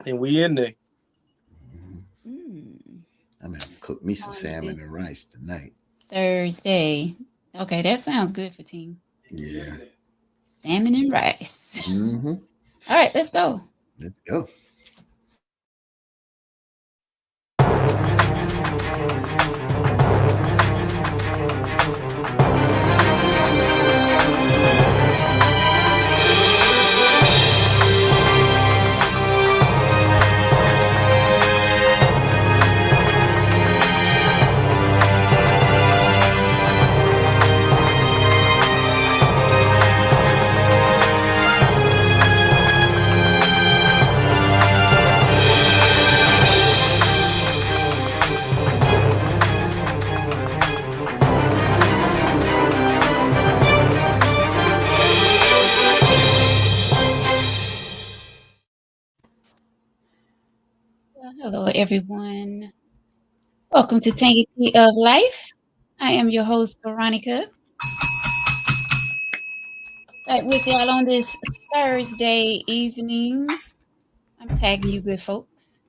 and we in there. Mm. I'm gonna have to cook me some On salmon this and rice tonight. Thursday. Okay, that sounds good for team. We Yeah. in there. Salmon and rice. Mm-hmm. All right, let's go. Let's go. Well, hello, everyone. Welcome to Tangy Tea of Life. I am your host, Veronica, back with y'all on this Thursday evening. I'm tagging you good folks.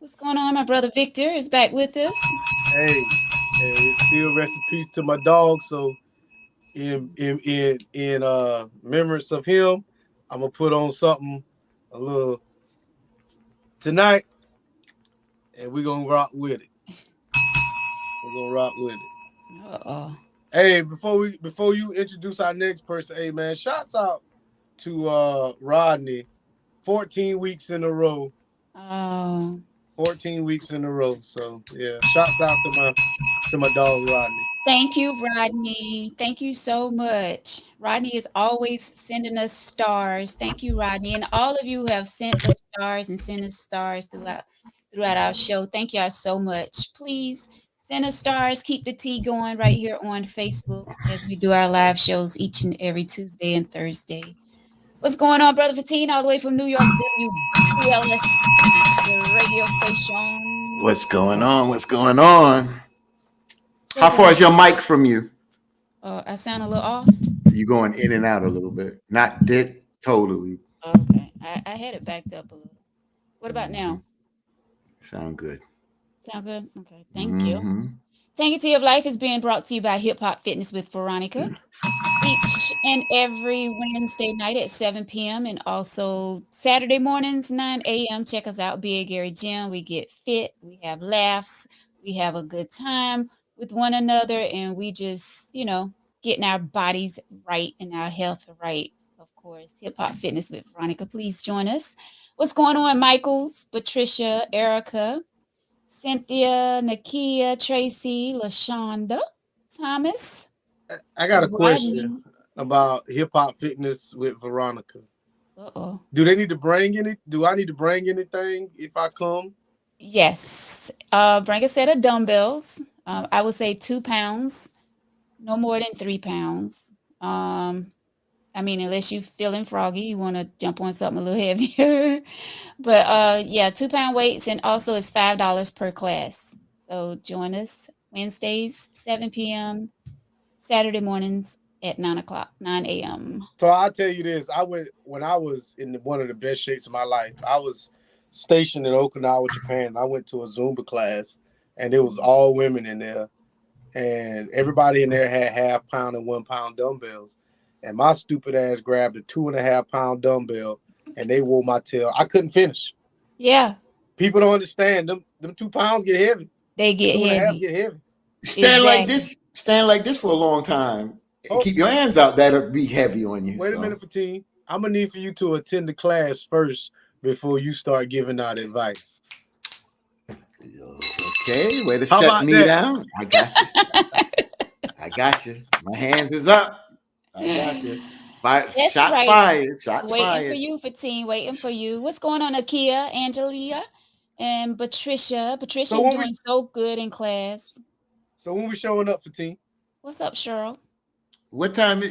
What's going on? My brother Victor is back with us. Hey, it's still recipes to my dog. So in remembrance of him, I'm gonna put on something a little tonight, and we're gonna rock with it. We're gonna rock with it. Uh-oh. Hey, before you introduce our next person, hey man, shouts out to Rodney. 14 weeks in a row. Oh, 14 weeks in a row. So yeah, shouts out to my dog Rodney. thank you, Rodney. Thank you so much. Rodney is always sending us stars. Thank you, Rodney. And all of you who have sent us stars and sent us stars throughout our show. Thank y'all so much. Please send us stars. Keep the tea going right here on Facebook as we do our live shows each and every Tuesday and Thursday. What's going on, Brother Fatine, all the way from New York, WQLS, the radio station? What's going on? What's going on? So How far glad. is your mic from you? I sound a little off. You going in and out a little bit. Not dead totally. Okay, I had it backed up a little. What about Mm-hmm. now? Sound good. Sound good? Okay, thank you. Mm-hmm. Sanctity of Life is being brought to you by Hip Hop Fitness with Veronica each and every Wednesday night at 7 p.m. and also Saturday mornings, 9 a.m. Check us out, Big Gary Gym. We get fit, we have laughs, we have a good time with one another, and we just, getting our bodies right and our health right. Of course, Hip Hop Fitness with Veronica. Please join us. What's going on, Michaels, Patricia, Erica, Cynthia, Nakia, Tracy, LaShonda, Thomas, I got a question Rodney. about Yes. hip hop fitness with Veronica. Uh-oh. Do they need to bring any? Do I need to bring anything if I come? Yes. Bring a set of dumbbells. I would say 2 pounds, no more than 3 pounds. I mean, unless you feeling froggy, you want to jump on something a little heavier. But yeah, 2 pound weights, and also it's $5 per class. So join us Wednesdays, 7 p.m., Saturday mornings at 9 o'clock, 9 a.m. So I'll tell you this: I went when I was in one of the best shapes of my life. I was stationed in Okinawa, Japan. And I went to a Zumba class, and it was all women in there, and everybody in there had half-pound and 1 pound dumbbells. And my stupid ass grabbed a 2.5 pound dumbbell, and they wore my tail. I couldn't finish. Yeah, People don't understand them 2 pounds get heavy. they get Two and a half heavy. get heavy. Stand like Exactly. this. Stand like this for a long time. Oh, Keep your hands out. That'll be heavy on you. wait a So minute, Fatine. I'm gonna need for you to attend the class first before you start giving out advice. okay, way to How shut about me that? down. I got you. I got you. My hands is up. I got you. Fire, That's shots right. fired. Shots Waiting for fired. you, Fatine. Waiting for you. What's going on, Akia, Angelia, and Patricia? So Patricia's when we doing so good in class. so when we showing up, Fatine? What's up, Cheryl? What time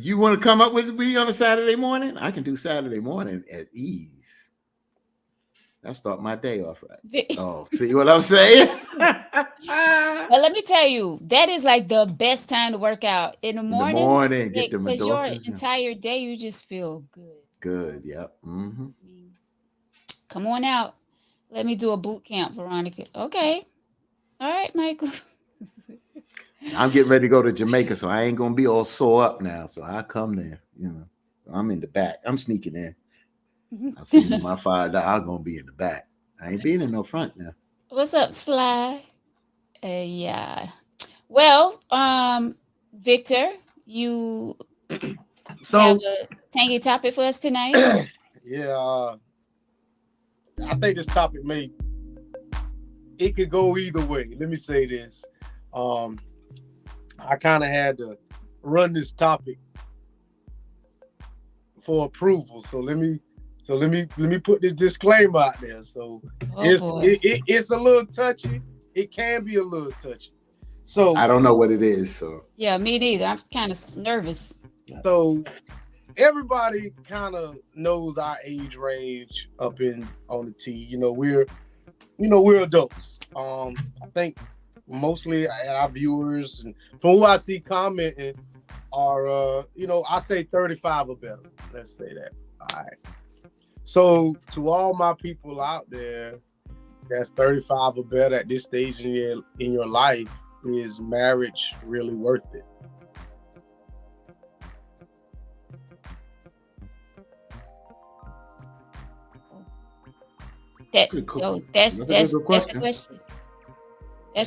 you want to come up with me on a Saturday morning? I can do Saturday morning at ease. I'll start my day off right. Oh, see what I'm saying? But let me tell you, that is like the best time to work out in the In the mornings morning, get them because your endorphins. entire day you just feel good. Good. Yep. Mm-hmm. I mean, come on out. Let me do a boot camp, Veronica. Okay. All right, Michael. I'm getting ready to go to Jamaica, so I ain't gonna be all sore up now. So I come there, you know. I'm in the back. I'm sneaking in. I'll see you my $5. I'm gonna be in the back. I ain't being in no front now. What's up, Sly? Yeah. Well, Victor, you have a tangy topic for us tonight? Yeah. I think this topic it could go either way. Let me say this. I kind of had to run this topic for approval. So let me put this disclaimer out there. So it's a little touchy. It can be a little touchy. So I don't know what it is. So yeah, me neither. I'm kind of nervous. So everybody kind of knows our age range on the T. We're adults. I think mostly our viewers and from who I see commenting are I say 35 or better. Let's say that. All right. So to all my people out there that's 35 or better at this stage in your life, is marriage really worth it? That's the question. That's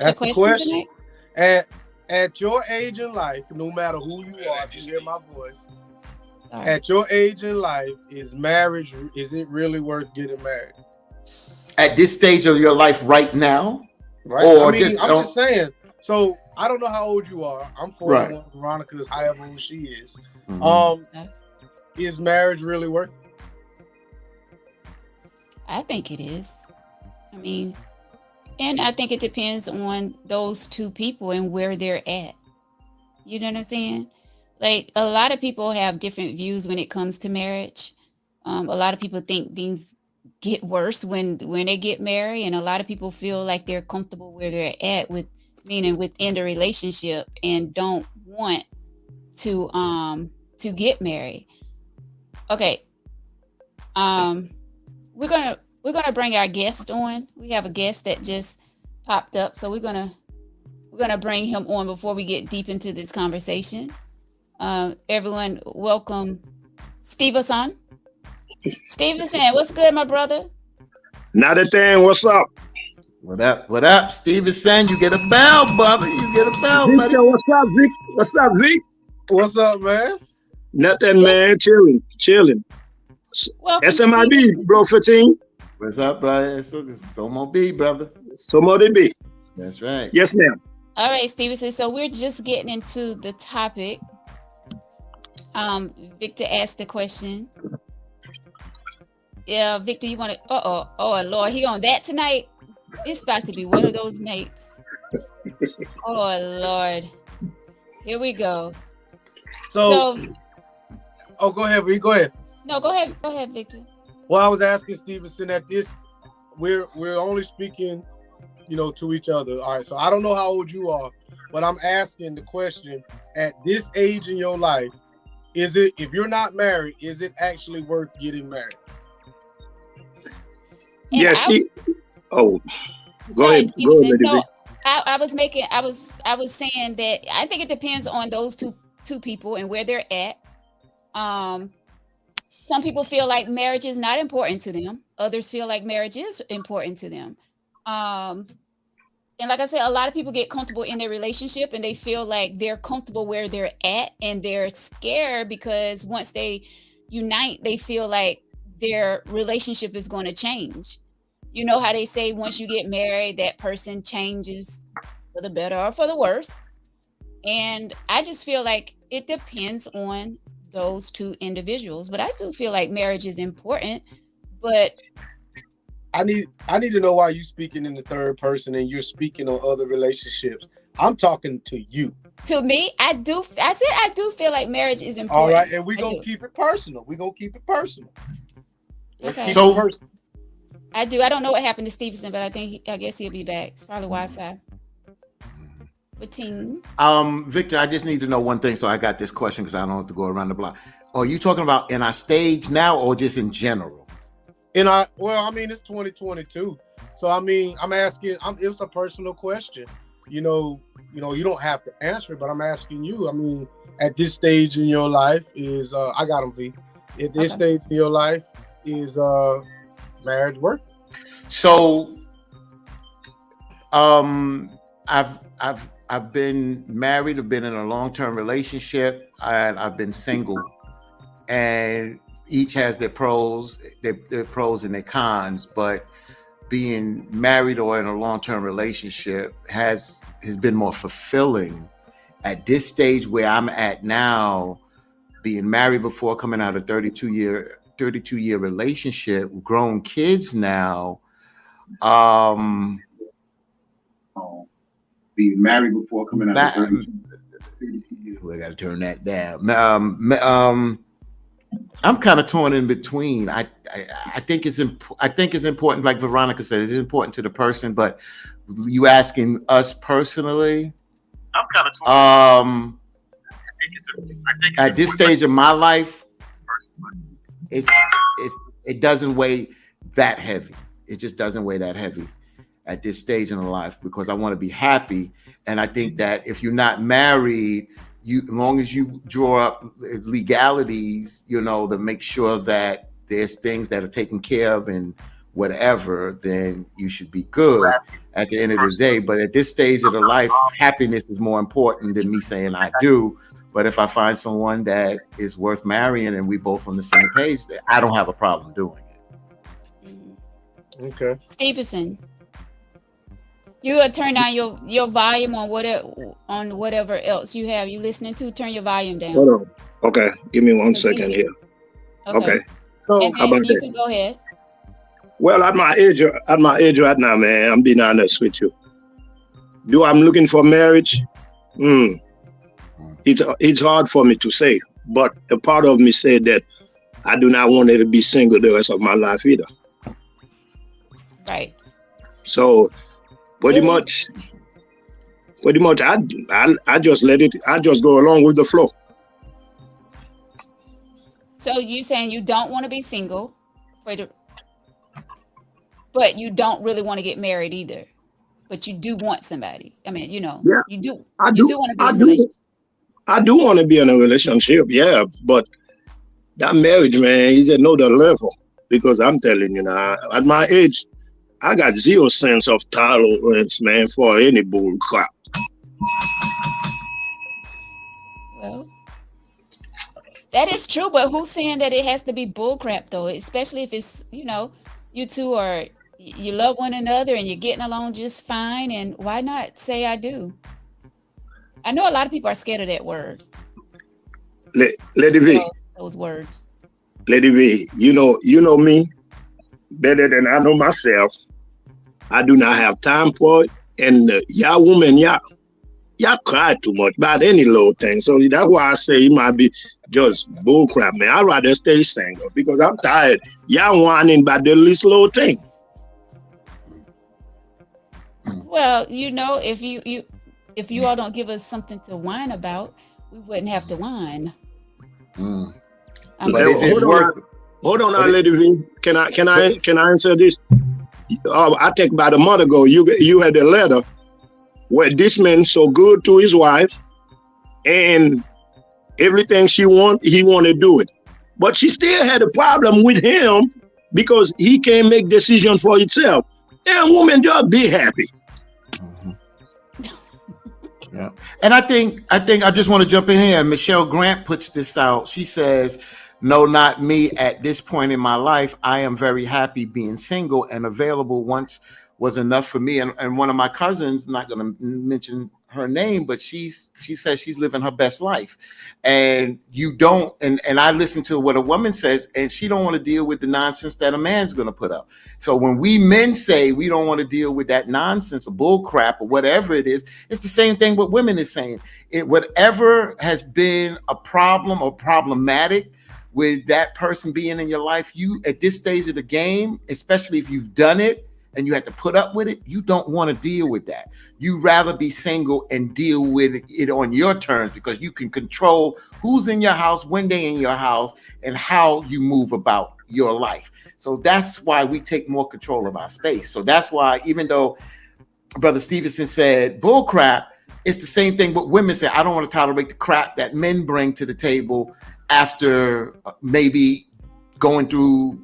the question tonight? At your age in life, no matter who you are, if you hear my voice, at your age in life, is it really worth getting married? At this stage of your life right now? Right. I'm just saying. So I don't know how old you are. I'm 41. Right. Veronica is however old she is. Mm-hmm. Is marriage really worth it? I think it is. I mean, and I think it depends on those two people and where they're at. You know what I'm saying? Like, a lot of people have different views when it comes to marriage. A lot of people think things get worse when they get married, and a lot of people feel like they're comfortable where they're at within the relationship and don't want to get married. Okay. We're gonna bring our guest on. We have a guest that just popped up, so we're gonna bring him on before we get deep into this conversation. Everyone, welcome Stevenson. Stevenson, what's good, my brother? Not a thing. What's up? What up, Stevenson? You get a bell, brother. You get a bell, buddy. Victor, what's up, Vic? What's up, Vic? What's up, man? Nothing, man. Chilling. Welcome, SMIB, Stevenson. bro, 15. What's up, brother? It's Somo B, brother. Somo B. That's right. Yes, ma'am. All right, Stevenson. So we're just getting into the topic. Victor asked the question. Yeah, Victor, you want to? Oh, Lord, he on that tonight? It's about to be one of those nights. Oh, Lord. Here we go. So go ahead, V. Go ahead. No, go ahead, Victor. Well, I was asking Stevenson at this. We're only speaking, to each other. All right. So I don't know how old you are, but I'm asking the question: at this age in your life, if you're not married, is it actually worth getting married? Yes. Go ahead. No, I was saying that I think it depends on those two people and where they're at. Some people feel like marriage is not important to them. Others feel like marriage is important to them. And like I said, a lot of people get comfortable in their relationship and they feel like they're comfortable where they're at, and they're scared because once they unite, they feel like their relationship is going to change. You know how they say once you get married, that person changes for the better or for the worse. And I just feel like it depends on those two individuals. But I do feel like marriage is important. But I need to know why you're speaking in the third person and you're speaking on other relationships. I'm talking to you. To me, I do feel like marriage is important. All right, and we're going to keep it personal. Okay. So I do. I don't know what happened to Stevenson, but I guess he'll be back. It's probably Wi-Fi. 15. Victor, I just need to know one thing. So I got this question because I don't have to go around the block. Are you talking about in our stage now or just in general? It's 2022. So I mean, I'm asking. It was a personal question. You don't have to answer it, but I'm asking you. I mean, at this stage in your life, is I got him, V. At this stage in your life, is marriage work? So, I've been married. I've been in a long-term relationship, and I've been single. And each has their pros, their pros and their cons. But being married or in a long-term relationship has been more fulfilling at this stage where I'm at now. Being married before, coming out of 32-year relationship, grown kids now. Being married before, coming out of 32 years. We got to turn that down. I'm kind of torn in between. I think it's important, like Veronica said, it's important to the person. But you asking us personally, I'm kind of torn. I think at this stage of my life, it doesn't weigh that heavy. It just doesn't weigh that heavy at this stage in life, because I want to be happy. And I think that if you're not married, as long as you draw up legalities, to make sure that there's things that are taken care of and whatever, then you should be good at the end of the day. But at this stage of the life, happiness is more important than me saying I do. But if I find someone that is worth marrying and we both on the same page, I don't have a problem doing it. Okay. Stevenson, you gotta turn down your volume on whatever else you have you listening to. Turn your volume down. Hold on. Okay, give me 1 second here. Okay. So And then you can go ahead. Well, at my age right now, man, I'm being honest with you. Do I'm looking for marriage? It's hard for me to say, but a part of me said that I do not want to be single the rest of my life either. Right. So pretty much I just let it. I just go along with the flow. So you saying you don't want to be single, but you don't really want to get married either, but you do want somebody. I mean, you do. I do want to be in a relationship. I do want to be in a relationship, yeah, but that marriage, man, is another level. Because I'm telling you now, at my age, I got zero sense of tolerance, man, for any bull crap. Well, that is true, but who's saying that it has to be bull crap though? Especially if it's, you two you love one another and you're getting along just fine, and why not say I do? I know a lot of people are scared of that word. Lady V. Those words. Lady V, you know me better than I know myself. I do not have time for it. And y'all women, y'all cry too much about any little thing. So that's why I say it might be just bullcrap, man. I'd rather stay single because I'm tired. Y'all whining about the least little thing. Well, if you all don't give us something to whine about, we wouldn't have to whine. Hold on, Lady V. Can I answer this? I think about a month ago, you had a letter where this man so good to his wife, and everything he want to do it, but she still had a problem with him because he can't make decisions for himself. And woman, just be happy. Yeah. And I think I just want to jump in here. Michelle Grant puts this out. She says, "No, not me. At this point in my life, I am very happy being single, and available once was enough for me." And one of my cousins, not going to mention her name, but she says she's living her best life. And you don't, and I listen to what a woman says, and she don't want to deal with the nonsense that a man's going to put up. So when we men say we don't want to deal with that nonsense or bull crap or whatever it is, it's the same thing what women is saying. Whatever has been a problem or problematic with that person being in your life, you at this stage of the game, especially if you've done it and you have to put up with it, you don't want to deal with that. You rather be single and deal with it on your terms, because you can control who's in your house, when they in your house, and how you move about your life. So that's why we take more control of our space. So that's why, even though Brother Stevenson said bull crap, it's the same thing what women say. I don't want to tolerate the crap that men bring to the table after maybe going through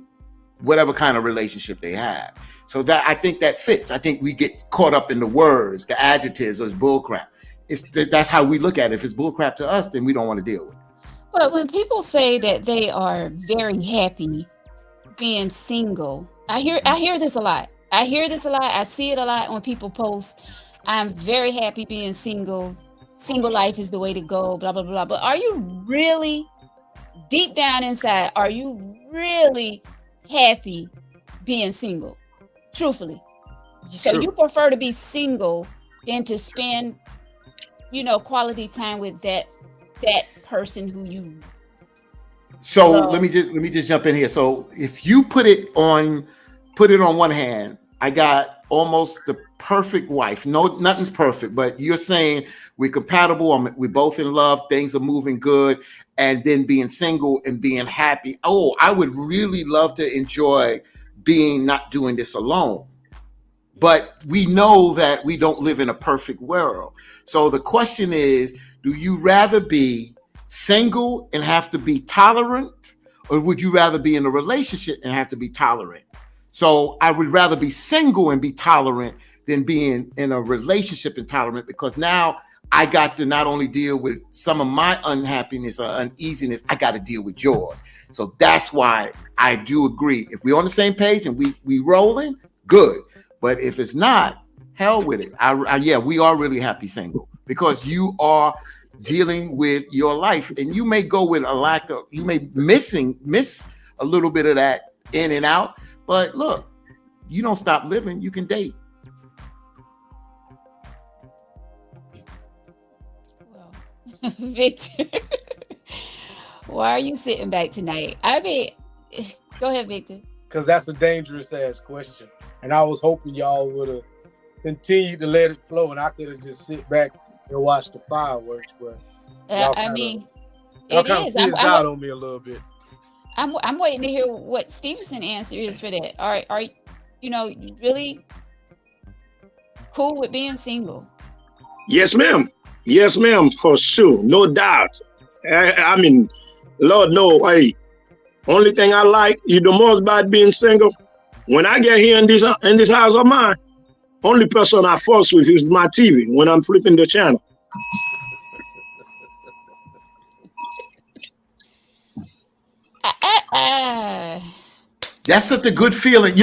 whatever kind of relationship they have. So that, I think that fits. I think we get caught up in the words, the adjectives, or it's bull crap. That's how we look at it. If it's bull crap to us, then we don't want to deal with it. But when people say that they are very happy being single, I hear this a lot. I see it a lot when people post, I'm very happy being single. Single life is the way to go, blah, blah, blah. But are you really, deep down inside, are you really happy being single? Truthfully. So you prefer to be single than to spend, quality time with that person who you love. Let me just jump in here. So if you put it on one hand, I got almost the perfect wife. No, nothing's perfect, but you're saying we're compatible. We're both in love. Things are moving good. And then being single and being happy. Oh, I would really love to enjoy not doing this alone. But we know that we don't live in a perfect world. So the question is, do you rather be single and have to be tolerant, or would you rather be in a relationship and have to be tolerant? So I would rather be single and be tolerant than being in a relationship and tolerant, because now I got to not only deal with some of my unhappiness or uneasiness, I got to deal with yours. So that's why I do agree. If we're on the same page and we rolling, good. But if it's not, hell with it. We are really happy single, because you are dealing with your life, and you may go with you may miss a little bit of that in and out. But look, you don't stop living. You can date. Well, Victor, why are you sitting back tonight? I mean, go ahead, Victor. Because that's a dangerous ass question. And I was hoping y'all would have continued to let it flow, and I could have just sit back and watch the fireworks. But it is. I'm out on me a little bit. I'm waiting to hear what Stevenson answer is for that. Are you really cool with being single? Yes, ma'am. Yes, ma'am, for sure. No doubt. I mean, Lord, no. Hey, only thing I like you the most about being single, when I get here in this house of mine, only person I fuss with is my TV when I'm flipping the channel. That's such a good feeling.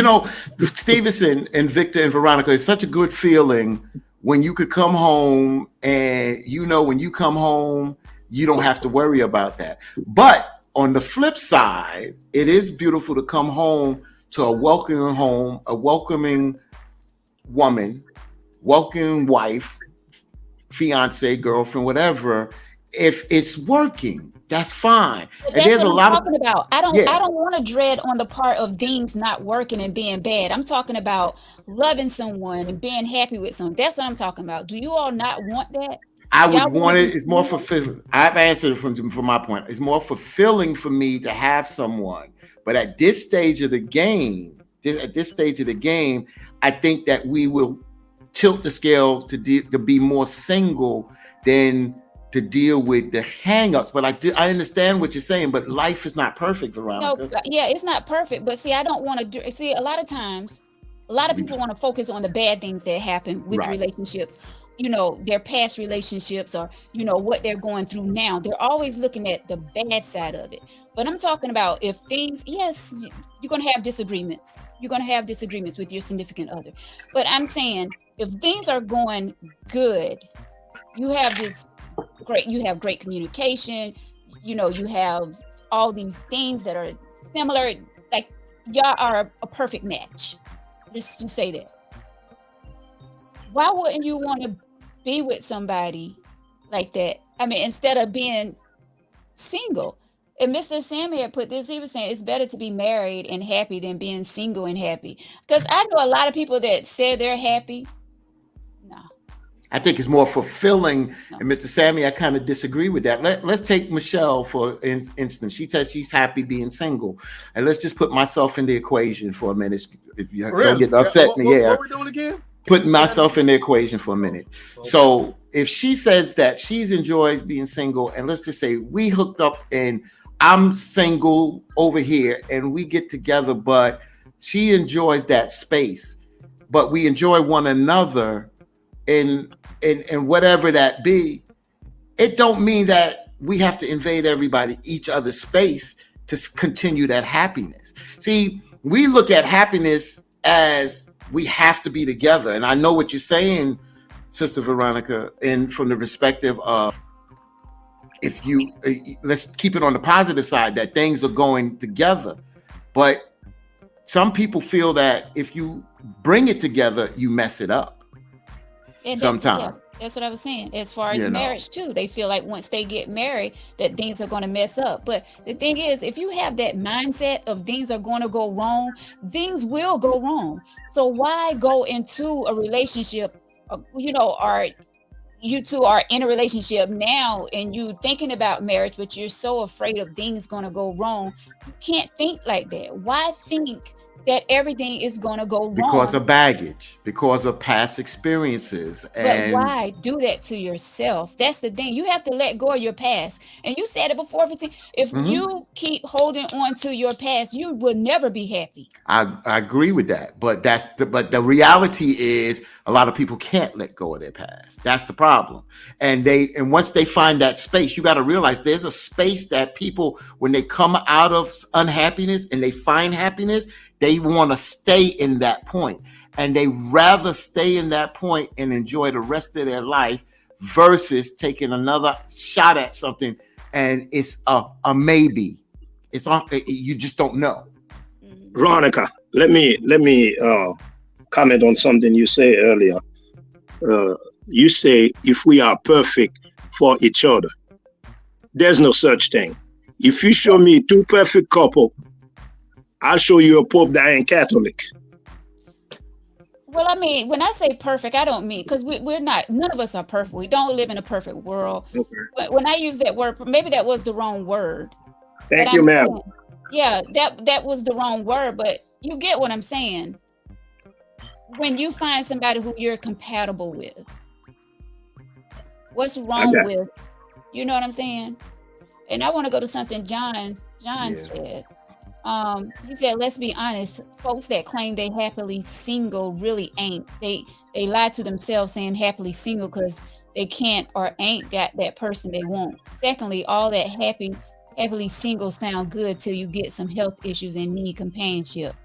Stevenson and Victor and Veronica, it's such a good feeling when you could come home and when you come home, you don't have to worry about that. But on the flip side, it is beautiful to come home to a welcoming woman, welcoming wife, fiance, girlfriend, whatever. If it's working, that's fine. And that's what I'm talking about. I don't want to dread on the part of things not working and being bad. I'm talking about loving someone and being happy with someone. That's what I'm talking about. Do you all not want that? I would want it. It's more fulfilling. I've answered from my point. It's more fulfilling for me to have someone. But at this stage of the game, I think that we will tilt the scale to be more single than to deal with the hangups. But I understand what you're saying, but life is not perfect, Veronica. No, yeah, it's not perfect. But see, I don't want to see, a lot of times, a lot of people want to focus on the bad things that happen with relationships, their past relationships, or, what they're going through now. They're always looking at the bad side of it. But I'm talking about if things, yes, you're going to have disagreements. You're going to have disagreements with your significant other. But I'm saying if things are going good, you have great communication, you have all these things that are similar, like y'all are a perfect match. Let's just say that. Why wouldn't you want to be with somebody like that? I mean, instead of being single. And Mr. Sammy had put this, he was saying it's better to be married and happy than being single and happy. Because I know a lot of people that say they're happy. No. I think it's more fulfilling. No. And Mr. Sammy, I kind of disagree with that. Let's take Michelle for instance. She says she's happy being single, and let's just put myself in the equation for a minute. If you don't get upset, What we doing again? Putting myself in the equation for a minute. Okay. So if she says that she enjoys being single, and let's just say we hooked up and I'm single over here and we get together, but she enjoys that space, but we enjoy one another in whatever that be, it don't mean that we have to invade each other's space to continue that happiness. See, we look at happiness as we have to be together. And I know what you're saying, Sister Veronica, and from the perspective of if you, let's keep it on the positive side, that things are going together. But some people feel that if you bring it together, you mess it up. And Sometimes. that's what I was saying. As far as marriage too, they feel like once they get married that things are going to mess up. But the thing is, if you have that mindset of things are going to go wrong, things will go wrong. So why go into a relationship, or you two are in a relationship now and you thinking about marriage, but you're so afraid of things going to go wrong? You can't think like that. Why think that everything is going to go wrong? Because of baggage, because of past experiences. But why do that to yourself? That's the thing. You have to let go of your past. And you said it before, 15. If you keep holding on to your past, you will never be happy. I agree with that. But the reality is a lot of people can't let go of their past. That's the problem. And once they find that space, you got to realize there's a space that people, when they come out of unhappiness and they find happiness, they want to stay in that point, and they rather stay in that point and enjoy the rest of their life versus taking another shot at something. And it's a maybe. It's you just don't know. Veronica, let me comment on something you said earlier. You say if we are perfect for each other, there's no such thing. If you show me two perfect couple, I'll show you a Pope that ain't Catholic. Well, I mean, when I say perfect, I don't mean, because we're not, none of us are perfect. We don't live in a perfect world. Okay. But when I use that word, maybe that was the wrong word. Thank you, ma'am. Yeah, that was the wrong word, but you get what I'm saying. When you find somebody who you're compatible with, what's wrong with, you know what I'm saying? And I want to go to something John said. He said, let's be honest, folks that claim they happily single really ain't. They lie to themselves saying happily single because they can't or ain't got that person they want. Secondly, all that happily single sound good till you get some health issues and need companionship.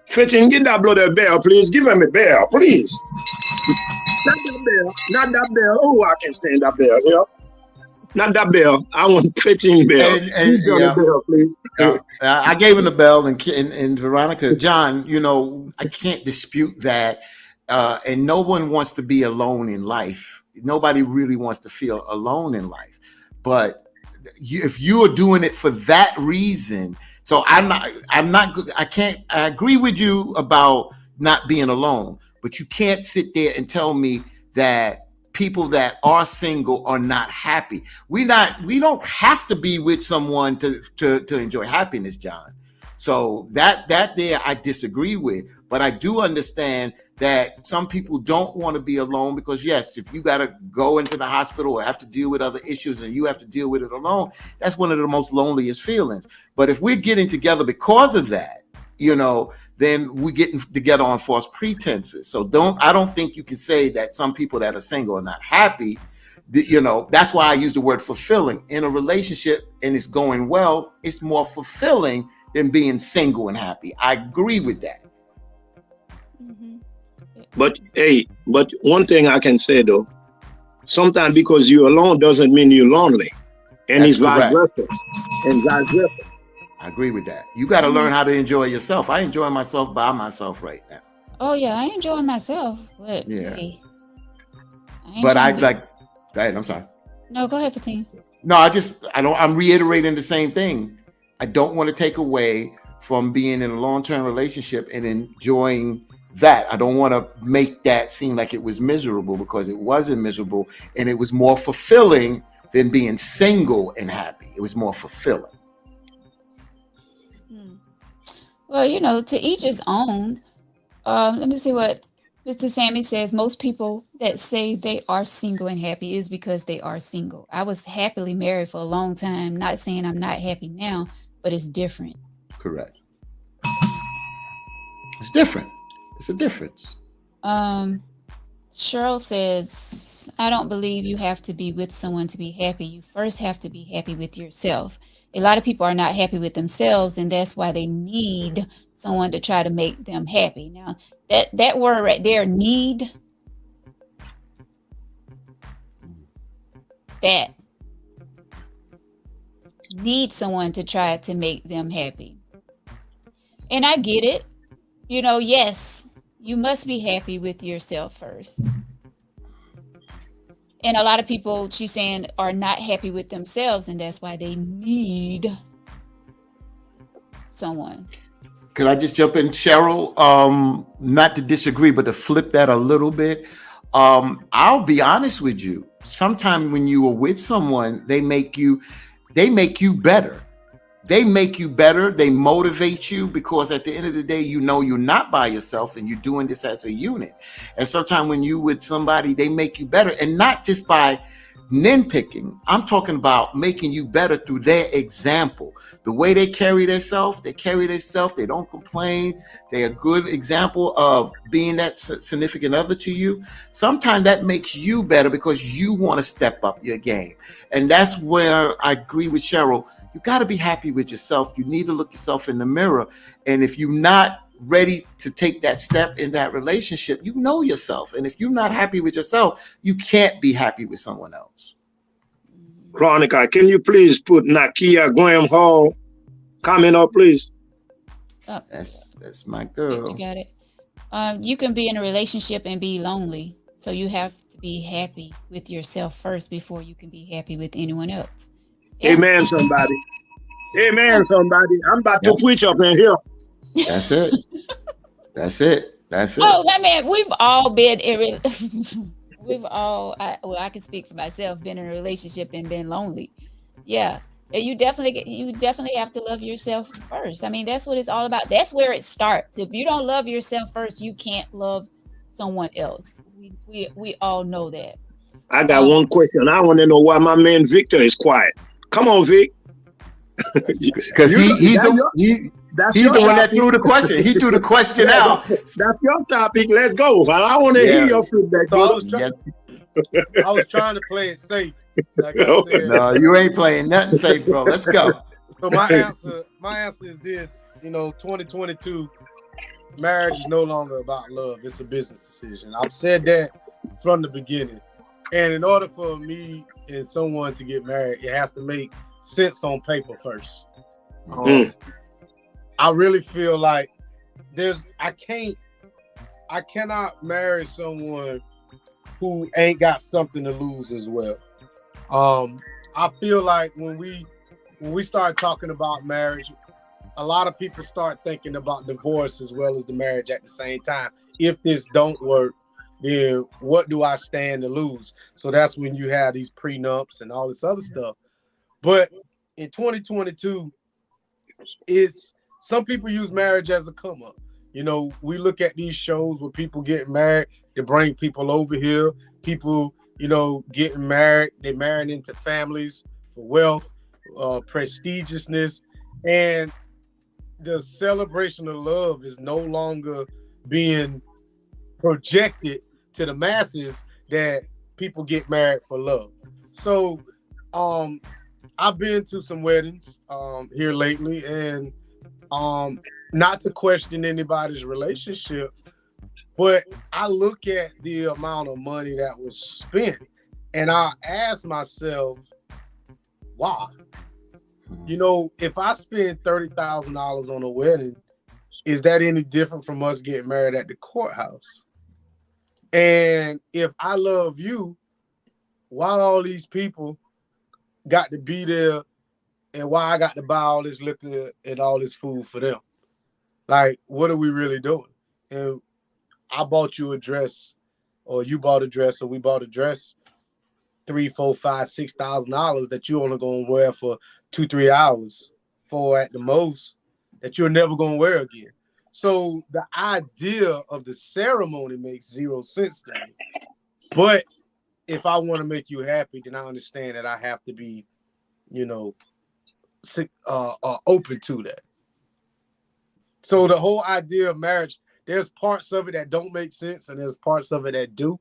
Fetching, get that bloody bell, please. Give him a bell, please. Not that bell. Not that bell. Oh, I can't stand that bell here. Not that bell. I want 15 bell. Bell, please. I gave him the bell, and Veronica, John, I can't dispute that. And no one wants to be alone in life. Nobody really wants to feel alone in life. But if you are doing it for that reason, so I agree with you about not being alone, but you can't sit there and tell me that people that are single are not happy. We don't have to be with someone to enjoy happiness, John. So that there I disagree with, but I do understand that some people don't want to be alone because yes, if you got to go into the hospital or have to deal with other issues and you have to deal with it alone, that's one of the most loneliest feelings. But if we're getting together because of that, then we're getting together on false pretenses. So I don't think you can say that some people that are single are not happy. That's why I use the word fulfilling. In a relationship and it's going well, it's more fulfilling than being single and happy. I agree with that. Mm-hmm. But one thing I can say though, sometimes because you're alone doesn't mean you're lonely. And it's vice versa. And vice versa. I agree with that. You got to learn how to enjoy yourself. I enjoy myself by myself right now. Oh yeah, I enjoy myself. But yeah. Hey, go ahead, I'm sorry. No, go ahead, Fatim. No, I'm reiterating the same thing. I don't want to take away from being in a long-term relationship and enjoying that. I don't want to make that seem like it was miserable, because it wasn't miserable, and it was more fulfilling than being single and happy. It was more fulfilling. Well, you know, to each his own. Let me see what Mr. Sammy says. Most people that say they are single and happy is because they are single. I was happily married for a long time. Not saying I'm not happy now, but it's different. Correct. It's different. It's a difference. Cheryl says, I don't believe you have to be with someone to be happy. You first have to be happy with yourself. A lot of people are not happy with themselves, and that's why they need someone to try to make them happy. Now, that word right there, need, that need someone to try to make them happy. And I get it. You know, yes, you must be happy with yourself first. And a lot of people, she's saying, are not happy with themselves, and that's why they need someone. Could I just jump in, Cheryl? Not to disagree, but to flip that a little bit. I'll be honest with you. Sometimes when you are with someone, they make you better. They make you better. They motivate you, because at the end of the day, you know you're not by yourself and you're doing this as a unit. And sometimes when you with somebody, they make you better, and not just by nitpicking. I'm talking about making you better through their example. The way they carry themselves, they don't complain. They're a good example of being that significant other to you. Sometimes that makes you better because you want to step up your game. And that's where I agree with Cheryl. You got to be happy with yourself. You need to look yourself in the mirror. And if you're not ready to take that step in that relationship, you know yourself. And if you're not happy with yourself, you can't be happy with someone else. Veronica, can you please put Nakia Graham Hall comment up, please? Oh, that's my girl. You got it. You can be in a relationship and be lonely. So you have to be happy with yourself first before you can be happy with anyone else. Yeah. Amen, somebody. Amen, somebody. I'm about to preach up in here. That's it. That's it. Oh, I mean, we've all been I can speak for myself, been in a relationship and been lonely. Yeah. You definitely have to love yourself first. I mean, that's what it's all about. That's where it starts. If you don't love yourself first, you can't love someone else. We all know that. I got one question. I want to know why my man Victor is quiet. Come on, Vic. Because he's the one that threw the question. He threw the question out. That's your topic. Let's go. I want to hear your feedback. So I was trying to play it safe. Like I said. No, you ain't playing nothing safe, bro. Let's go. So my answer is this. 2022, marriage is no longer about love. It's a business decision. I've said that from the beginning. And in order for me and someone to get married, it has to make sense on paper first. I really feel like I cannot marry someone who ain't got something to lose as well. I feel like when we start talking about marriage, a lot of people start thinking about divorce as well as the marriage at the same time. If this don't work, then what do I stand to lose? So that's when you have these prenups and all this other stuff. But in 2022, some people use marriage as a come up. We look at these shows where people get married to bring people over here. People, getting married, they're marrying into families for wealth, prestigiousness, and the celebration of love is no longer being projected to the masses that people get married for love. So I've been to some weddings here lately, and not to question anybody's relationship, but I look at the amount of money that was spent and I ask myself, why? If I spend $30,000 on a wedding, is that any different from us getting married at the courthouse? And if I love you, why all these people got to be there and why I got to buy all this liquor and all this food for them? Like, what are we really doing? And I bought you a dress, or you bought a dress, or we bought a dress, $3, $4, $5, $6,000 that you only gonna wear for 2-3 hours, for at the most, that you're never gonna wear again. So the idea of the ceremony makes zero sense to me. But if I want to make you happy, then I understand that I have to be, open to that. So the whole idea of marriage, there's parts of it that don't make sense, and there's parts of it that do.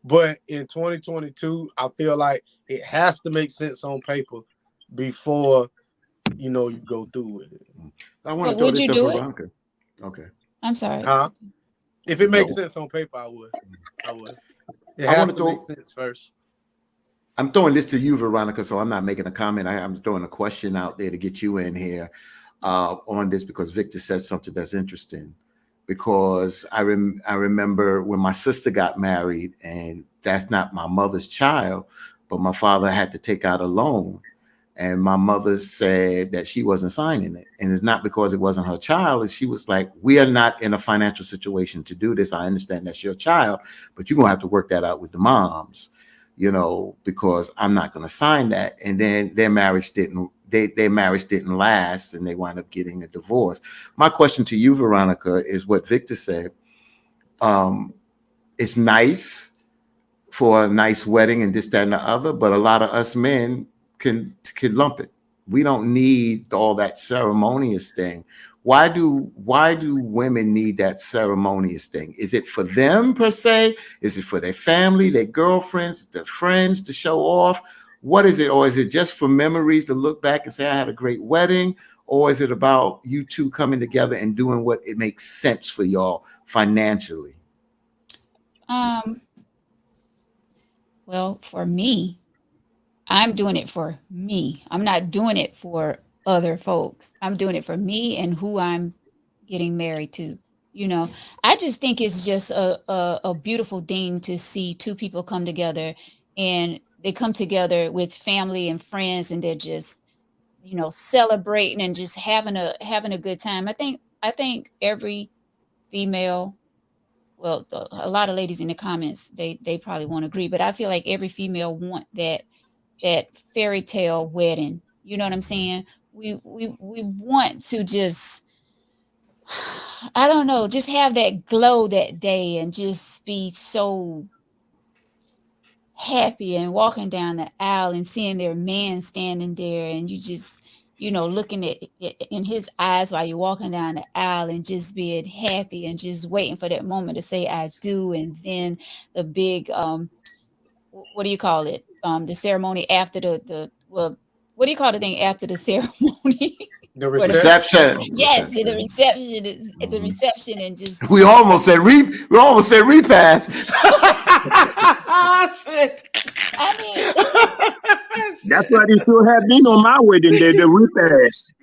But in 2022, I feel like it has to make sense on paper before you go through with it. I want to But throw would this you to do it? Veronica. Okay. I'm sorry. If it makes sense on paper, I would. It I has want to make sense first. I'm throwing this to you, Veronica, so I'm not making a comment. I'm throwing a question out there to get you in here on this, because Victor said something that's interesting. Because I remember when my sister got married, and that's not my mother's child, but my father had to take out a loan. And my mother said that she wasn't signing it. And it's not because it wasn't her child. She was like, we are not in a financial situation to do this. I understand that's your child, but you're going to have to work that out with the moms, because I'm not going to sign that. And then their marriage didn't last, and they wound up getting a divorce. My question to you, Veronica, is what Victor said. It's nice for a nice wedding and this, that, and the other, but a lot of us men can lump it. We don't need all that ceremonious thing. Why do women need that ceremonious thing? Is it for them per se? Is it for their family, their girlfriends, their friends to show off? What is it? Or is it just for memories to look back and say, I had a great wedding? Or is it about you two coming together and doing what it makes sense for y'all financially? Well, for me, I'm doing it for me. I'm not doing it for other folks. I'm doing it for me and who I'm getting married to. I just think it's just a beautiful thing to see two people come together, and they come together with family and friends, and they're just, celebrating and just having a good time. I think every female, well, a lot of ladies in the comments, they probably won't agree, but I feel like every female want that fairy tale wedding. You know what I'm saying? We want to just, I don't know, just have that glow that day and just be so happy and walking down the aisle and seeing their man standing there, and you just, looking at in his eyes while you're walking down the aisle and just being happy and just waiting for that moment to say I do. And then the big what do you call it? The ceremony after what do you call the thing after the ceremony? The reception. Yes, the reception is the reception, and just we almost said repass. Shit. I mean, that's why they still have been on my wedding day, the repast.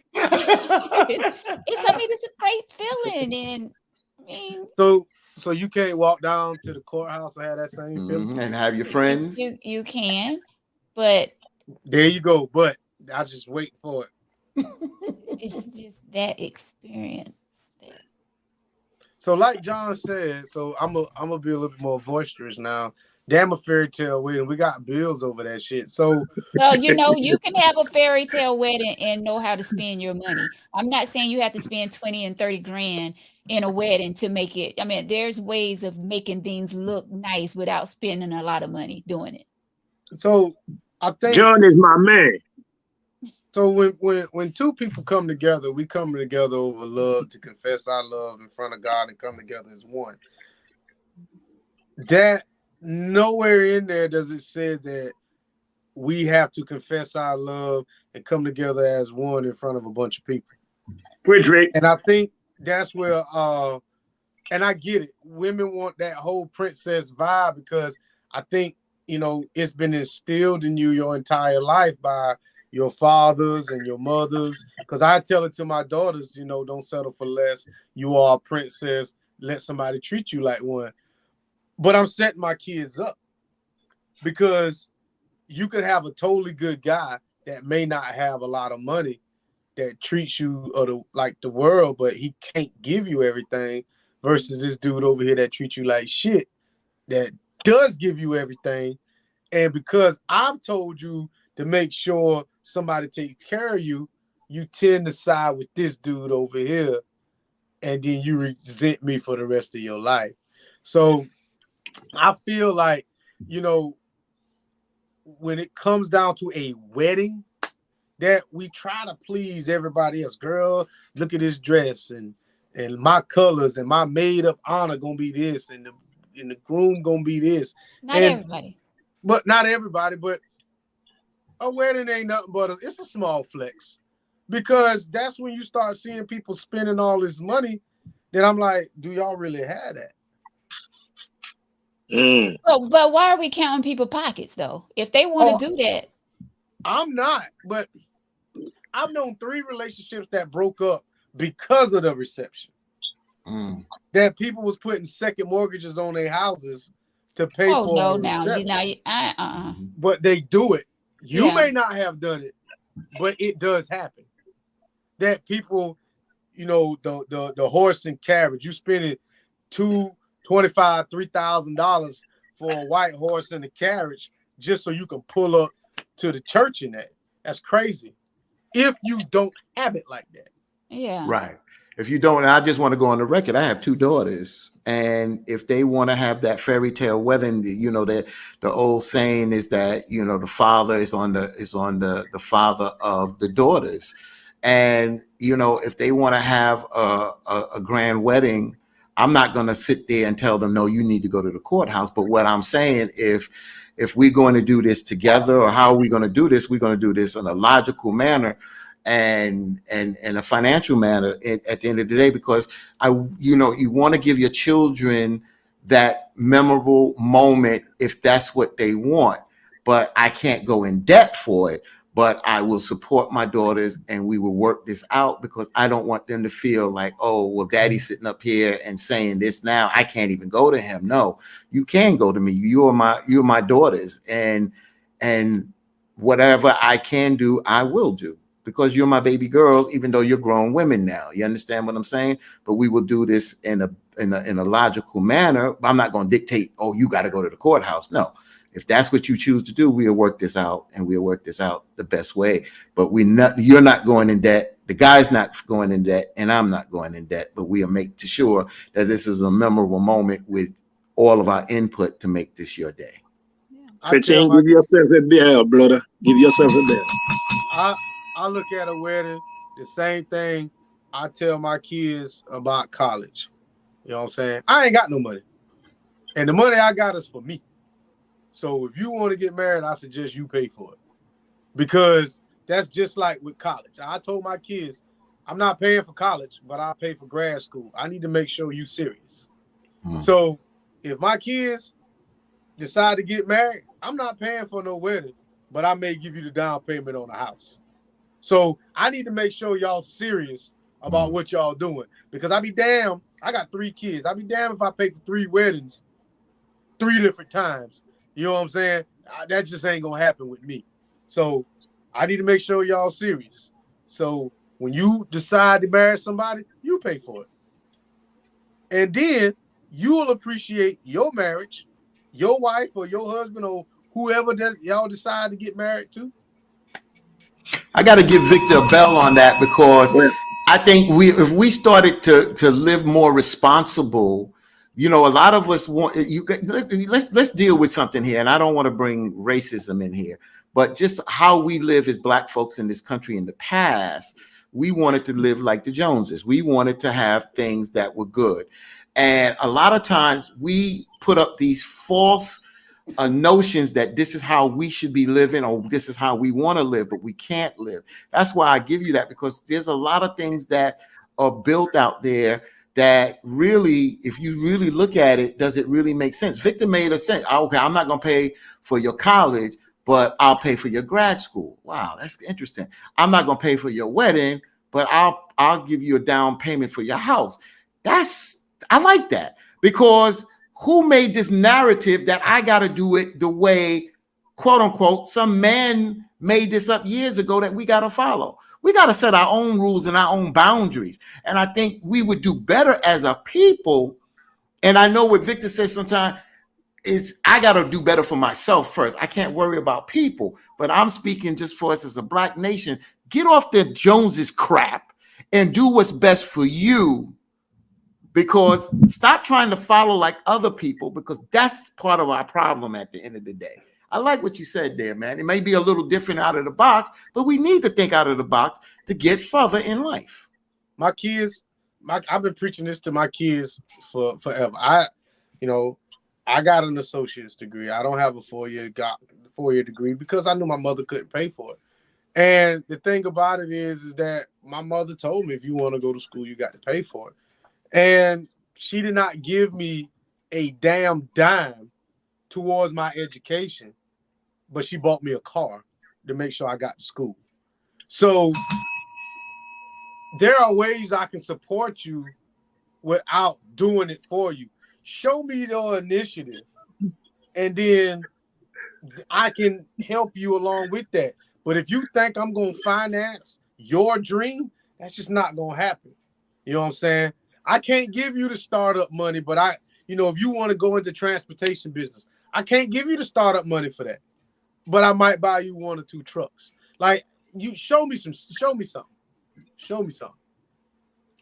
It's a great feeling, and I mean, so you can't walk down to the courthouse and have that same feeling, and have your friends. You can, but there you go. But I just wait for it. It's just that experience. So, like John said, so I'm gonna be a little bit more boisterous now. Damn, a fairy tale wedding. We got bills over that shit. So, well, you can have a fairy tale wedding and know how to spend your money. I'm not saying you have to spend 20 and 30 grand in a wedding to make it. I mean, there's ways of making things look nice without spending a lot of money doing it. So, I think John is my man. So when two people come together, we come together over love, to confess our love in front of God and come together as one. That nowhere in there does it say that we have to confess our love and come together as one in front of a bunch of people. And I think that's where and I get it. Women want that whole princess vibe because I think, it's been instilled in you your entire life by your fathers and your mothers. Because I tell it to my daughters, don't settle for less. You are a princess. Let somebody treat you like one. But I'm setting my kids up because you could have a totally good guy that may not have a lot of money that treats you like the world, but he can't give you everything, versus this dude over here that treats you like shit, that does give you everything. And because I've told you to make sure somebody takes care of you, you tend to side with this dude over here, and then you resent me for the rest of your life. So I feel like, you know, when it comes down to a wedding, that we try to please everybody else. Girl, look at this dress, and my colors, and my maid of honor gonna be this, and the groom gonna be this. Not everybody. But not everybody. But a wedding ain't nothing but it's a small flex, because that's when you start seeing people spending all this money. Then I'm like, do y'all really have that? But why are we counting people's pockets though? If they want to do that, I'm not. But I've known 3 relationships that broke up because of the reception. That people was putting second mortgages on their houses to pay for. Oh no, but they do it. You may not have done it, but it does happen. That people, you know, the horse and carriage, you spending $2,500-$3,000 for a white horse and a carriage just so you can pull up to the church in that. That's crazy. If you don't have it like that. Yeah. Right. If you don't, and I just want to go on the record, I have 2 daughters, and if they want to have that fairy tale wedding, you know, the old saying is that, you know, the father is on the father of the daughters. And, you know, if they want to have a grand wedding, I'm not going to sit there and tell them, no, you need to go to the courthouse. But what I'm saying, if we're going to do this together, or how are we going to do this? We're going to do this in a logical manner and a financial manner at the end of the day, because you want to give your children that memorable moment if that's what they want. But I can't go in debt for it. But I will support my daughters, and we will work this out, because I don't want them to feel like, oh, well, daddy's sitting up here and saying this now, I can't even go to him. No, you can go to me. You're my daughters, and whatever I can do, I will do, because you're my baby girls, even though you're grown women now. You understand what I'm saying? But we will do this in a logical manner. I'm not going to dictate, oh, you got to go to the courthouse. No. If that's what you choose to do, we'll work this out, and we'll work this out the best way. But you're not going in debt. The guy's not going in debt, and I'm not going in debt. But we'll make sure that this is a memorable moment with all of our input to make this your day. Yeah. Give yourself a bell, brother. Give yourself a bell. I look at a wedding the same thing I tell my kids about college. You know what I'm saying? I ain't got no money, and the money I got is for me. So if you want to get married, I suggest you pay for it, because that's just like with college. I told my kids, I'm not paying for college, but I'll pay for grad school. I need to make sure you're serious. So if my kids decide to get married, I'm not paying for no wedding, but I may give you the down payment on the house. So I need to make sure y'all serious about what y'all doing, because I be damn, I got 3 kids. I be damn if I pay for 3 weddings 3 different times. You know what I'm saying? That just ain't gonna happen with me. So I need to make sure y'all serious. So when you decide to marry somebody, you pay for it. And then you will appreciate your marriage, your wife or your husband or whoever y'all decide to get married to. I got to give Victor a bell on that, because I think if we started to live more responsible, you know, a lot of us want let's deal with something here. And I don't want to bring racism in here, but just how we live as Black folks in this country in the past, we wanted to live like the Joneses. We wanted to have things that were good. And a lot of times we put up these false notions that this is how we should be living, or this is how we want to live, but we can't live. That's why I give you that, because there's a lot of things that are built out there that really, if you really look at it, does it really make sense? Victor made a sense. Okay, I'm not going to pay for your college, but I'll pay for your grad school. Wow, that's interesting. I'm not going to pay for your wedding, but I'll give you a down payment for your house. I like that, because who made this narrative that I got to do it the way, quote unquote, some man made this up years ago that we got to follow? We got to set our own rules and our own boundaries. And I think we would do better as a people And I know what Victor says sometimes is I got to do better for myself first. I can't worry about people, but I'm speaking just for us as a Black nation. Get off the Joneses crap and do what's best for you, because stop trying to follow like other people, because that's part of our problem at the end of the day. I like what you said there, man. It may be a little different out of the box, but we need to think out of the box to get further in life. My kids, I've been preaching this to my kids for forever. I got an associate's degree. I don't have a four-year degree because I knew my mother couldn't pay for it. And the thing about it is that my mother told me, if you want to go to school, you got to pay for it. And she did not give me a damn dime towards my education, but she bought me a car to make sure I got to school. So there are ways I can support you without doing it for you. Show me the initiative, and then I can help you along with that. But if you think I'm going to finance your dream, that's just not going to happen. You know what I'm saying? I can't give you the startup money, but if you want to go into transportation business, I can't give you the startup money for that. But I might buy you 1 or 2 trucks. Like, you show me something.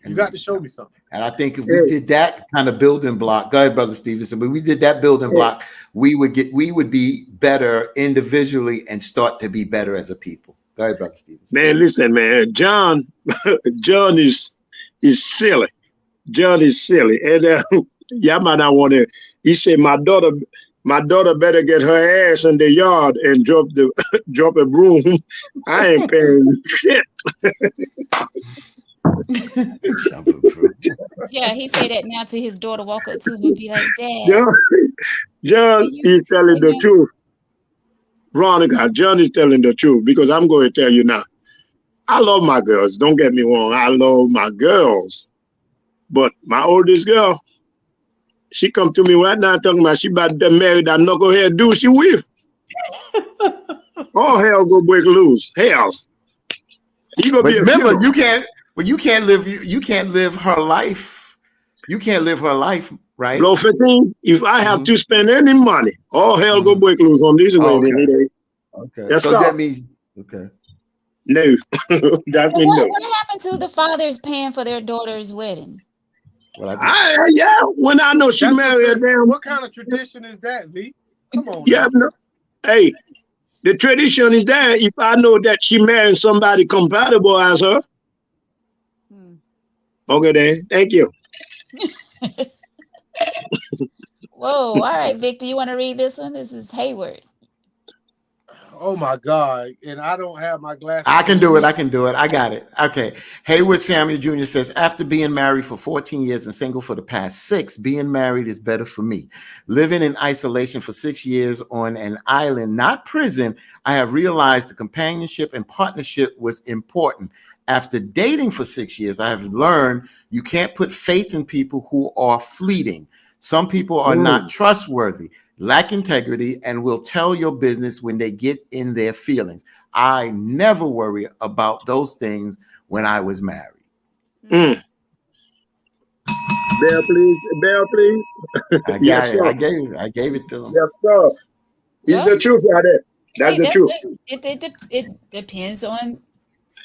You got to show me something. And I think if we did that kind of building block, go ahead, Brother Stevenson, but we did that building block, we would be better individually and start to be better as a people. Go ahead, Brother Stevenson. Man, listen, man. John is silly. John is silly. And y'all might not want to. He said, my daughter better get her ass in the yard and drop a broom. I ain't paying shit. Yeah, he say that now to his daughter, walk up to him and be like, Dad. John is telling the truth. Veronica, John is telling the truth, because I'm going to tell you now. I love my girls. Don't get me wrong. I love my girls. But my oldest girl, she come to me right now talking about she about to marry that knucklehead dude she with. All hell go break loose. Hell. Remember, you can't live her life. You can't live her life, right? Blow 15. If I have to spend any money, all hell go break loose on this way. Okay. That's so that means no. That's me. No. What happened to the fathers paying for their daughter's wedding? When I know she married them. What kind of tradition is that, V? Come on. Yeah, no. Hey, the tradition is there if I know that she married somebody compatible as her. Okay, then. Thank you. Whoa. All right, Victor, you want to read this one? This is Hayward. Oh my God. And I don't have my glasses. I can do it. I got it. Okay. Hayward Samuel Jr. says, after being married for 14 years and single for the past 6, being married is better for me. Living in isolation for 6 years on an island, not prison, I have realized the companionship and partnership was important. After dating for 6 years, I have learned you can't put faith in people who are fleeting. Some people are not trustworthy, lack integrity, and will tell your business when they get in their feelings. I never worry about those things when I was married. Bell, please. Yes, sir. I gave it to him. Yes, sir. It's the truth out there. That's the truth. It depends on,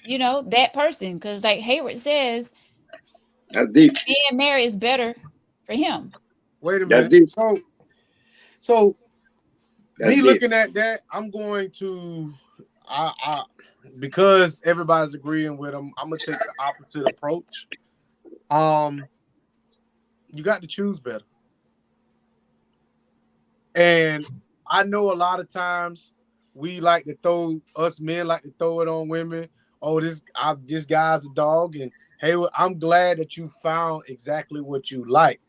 that person. Because like Hayward says, that's deep. Being married is better for him. Wait a minute. That's deep. So That's me deep. looking at that, I'm going to, because everybody's agreeing with them, I'm gonna take the opposite approach. You got to choose better. And I know a lot of times us men like to throw it on women. Oh, this guy's a dog. And hey, I'm glad that you found exactly what you like.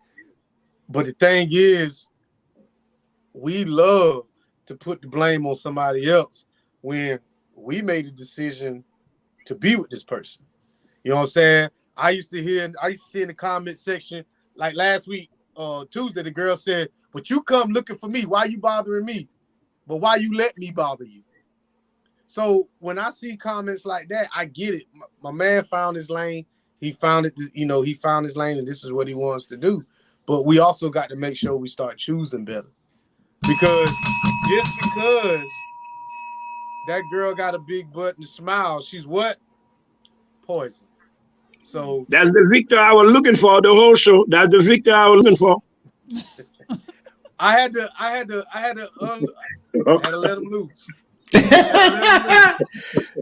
But the thing is, we love to put the blame on somebody else when we made a decision to be with this person. You know what I'm saying? I used to see in the comment section, like last week, Tuesday, the girl said, but you come looking for me. Why you bothering me? But why you let me bother you? So when I see comments like that, I get it. My man found his lane. He found it, he found his lane, and this is what he wants to do. but we also got to make sure we start choosing better. Because just because that girl got a big butt and a smile, she's what? Poison. So that's the Victor I was looking for the whole show. That's the Victor I was looking for. I had to let him loose.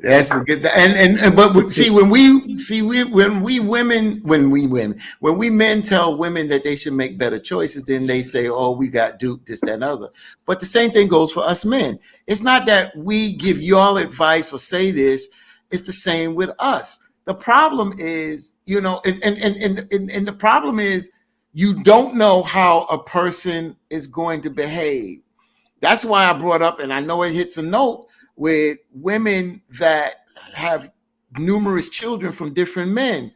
That's a good. And but see, when we men tell women that they should make better choices, then they say, "Oh, we got duped, this, that, and other." But the same thing goes for us men. It's not that we give y'all advice or say this. It's the same with us. The problem is, and the problem is, you don't know how a person is going to behave. That's why I brought up, and I know it hits a note with women that have numerous children from different men.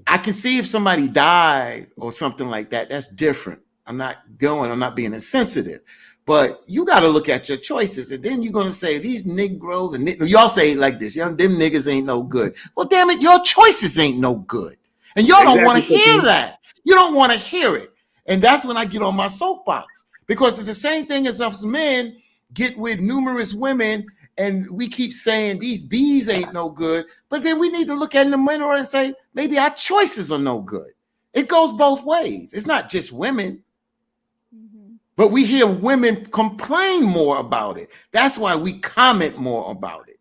I can see if somebody died or something like that, that's different. I'm not being insensitive, but you got to look at your choices. And then you're going to say these Negroes, and y'all say it like this, them niggas ain't no good. Well, damn it, your choices ain't no good. And y'all don't want to hear that. You don't want to hear it. And that's when I get on my soapbox. Because it's the same thing as us men get with numerous women and we keep saying these bees ain't no good, but then we need to look at the mirror and say, maybe our choices are no good. It goes both ways. It's not just women, but we hear women complain more about it. That's why we comment more about it.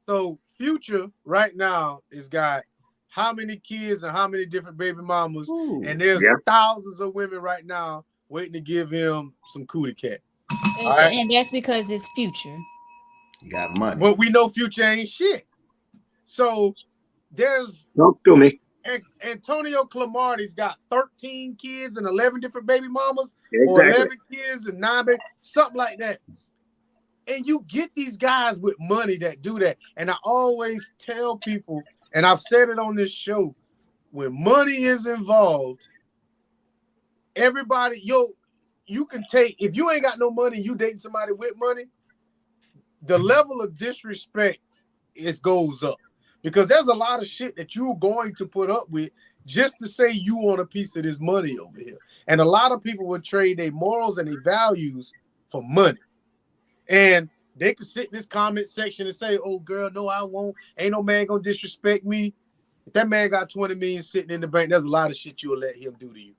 So Future right now has got how many kids and how many different baby mamas, and there's thousands of women right now waiting to give him some cootie cat. And that's because it's Future. You got money. But we know Future ain't shit. So there's talk to me. Antonio Clamarty's got 13 kids and 11 different baby mamas, exactly. or 11 kids and 9 baby, something like that. And you get these guys with money that do that. And I always tell people, and I've said it on this show, when money is involved, everybody, you can take, if you ain't got no money, you dating somebody with money, the level of disrespect goes up. Because there's a lot of shit that you're going to put up with just to say you want a piece of this money over here. And a lot of people would trade their morals and their values for money. And they could sit in this comment section and say, oh, girl, no, I won't. Ain't no man gonna disrespect me. If that man got 20 million sitting in the bank, there's a lot of shit you'll let him do to you.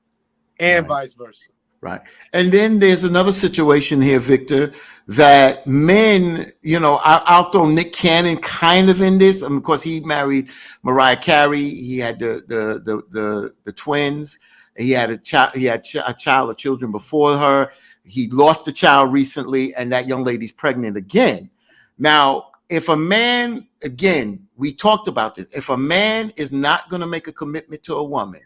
And vice versa. Right. And then there's another situation here, Victor, that men, I'll throw Nick Cannon kind of in this. Of course, he married Mariah Carey. He had the twins. He had a child of children before her. He lost a child recently, and that young lady's pregnant again. Now, if a man, again, we talked about this, if a man is not going to make a commitment to a woman,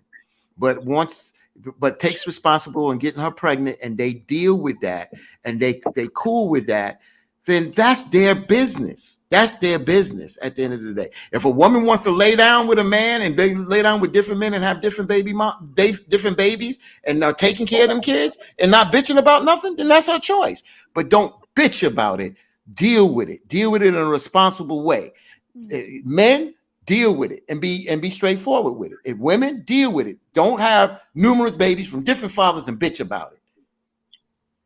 but takes responsible in getting her pregnant, and they deal with that, and they cool with that, then that's their business. That's their business at the end of the day. If a woman wants to lay down with a man and they lay down with different men and have different different babies and are taking care of them kids and not bitching about nothing, then that's her choice. But don't bitch about it. Deal with it. Deal with it in a responsible way. Men, deal with it and be straightforward with it. If women, deal with it. Don't have numerous babies from different fathers and bitch about it.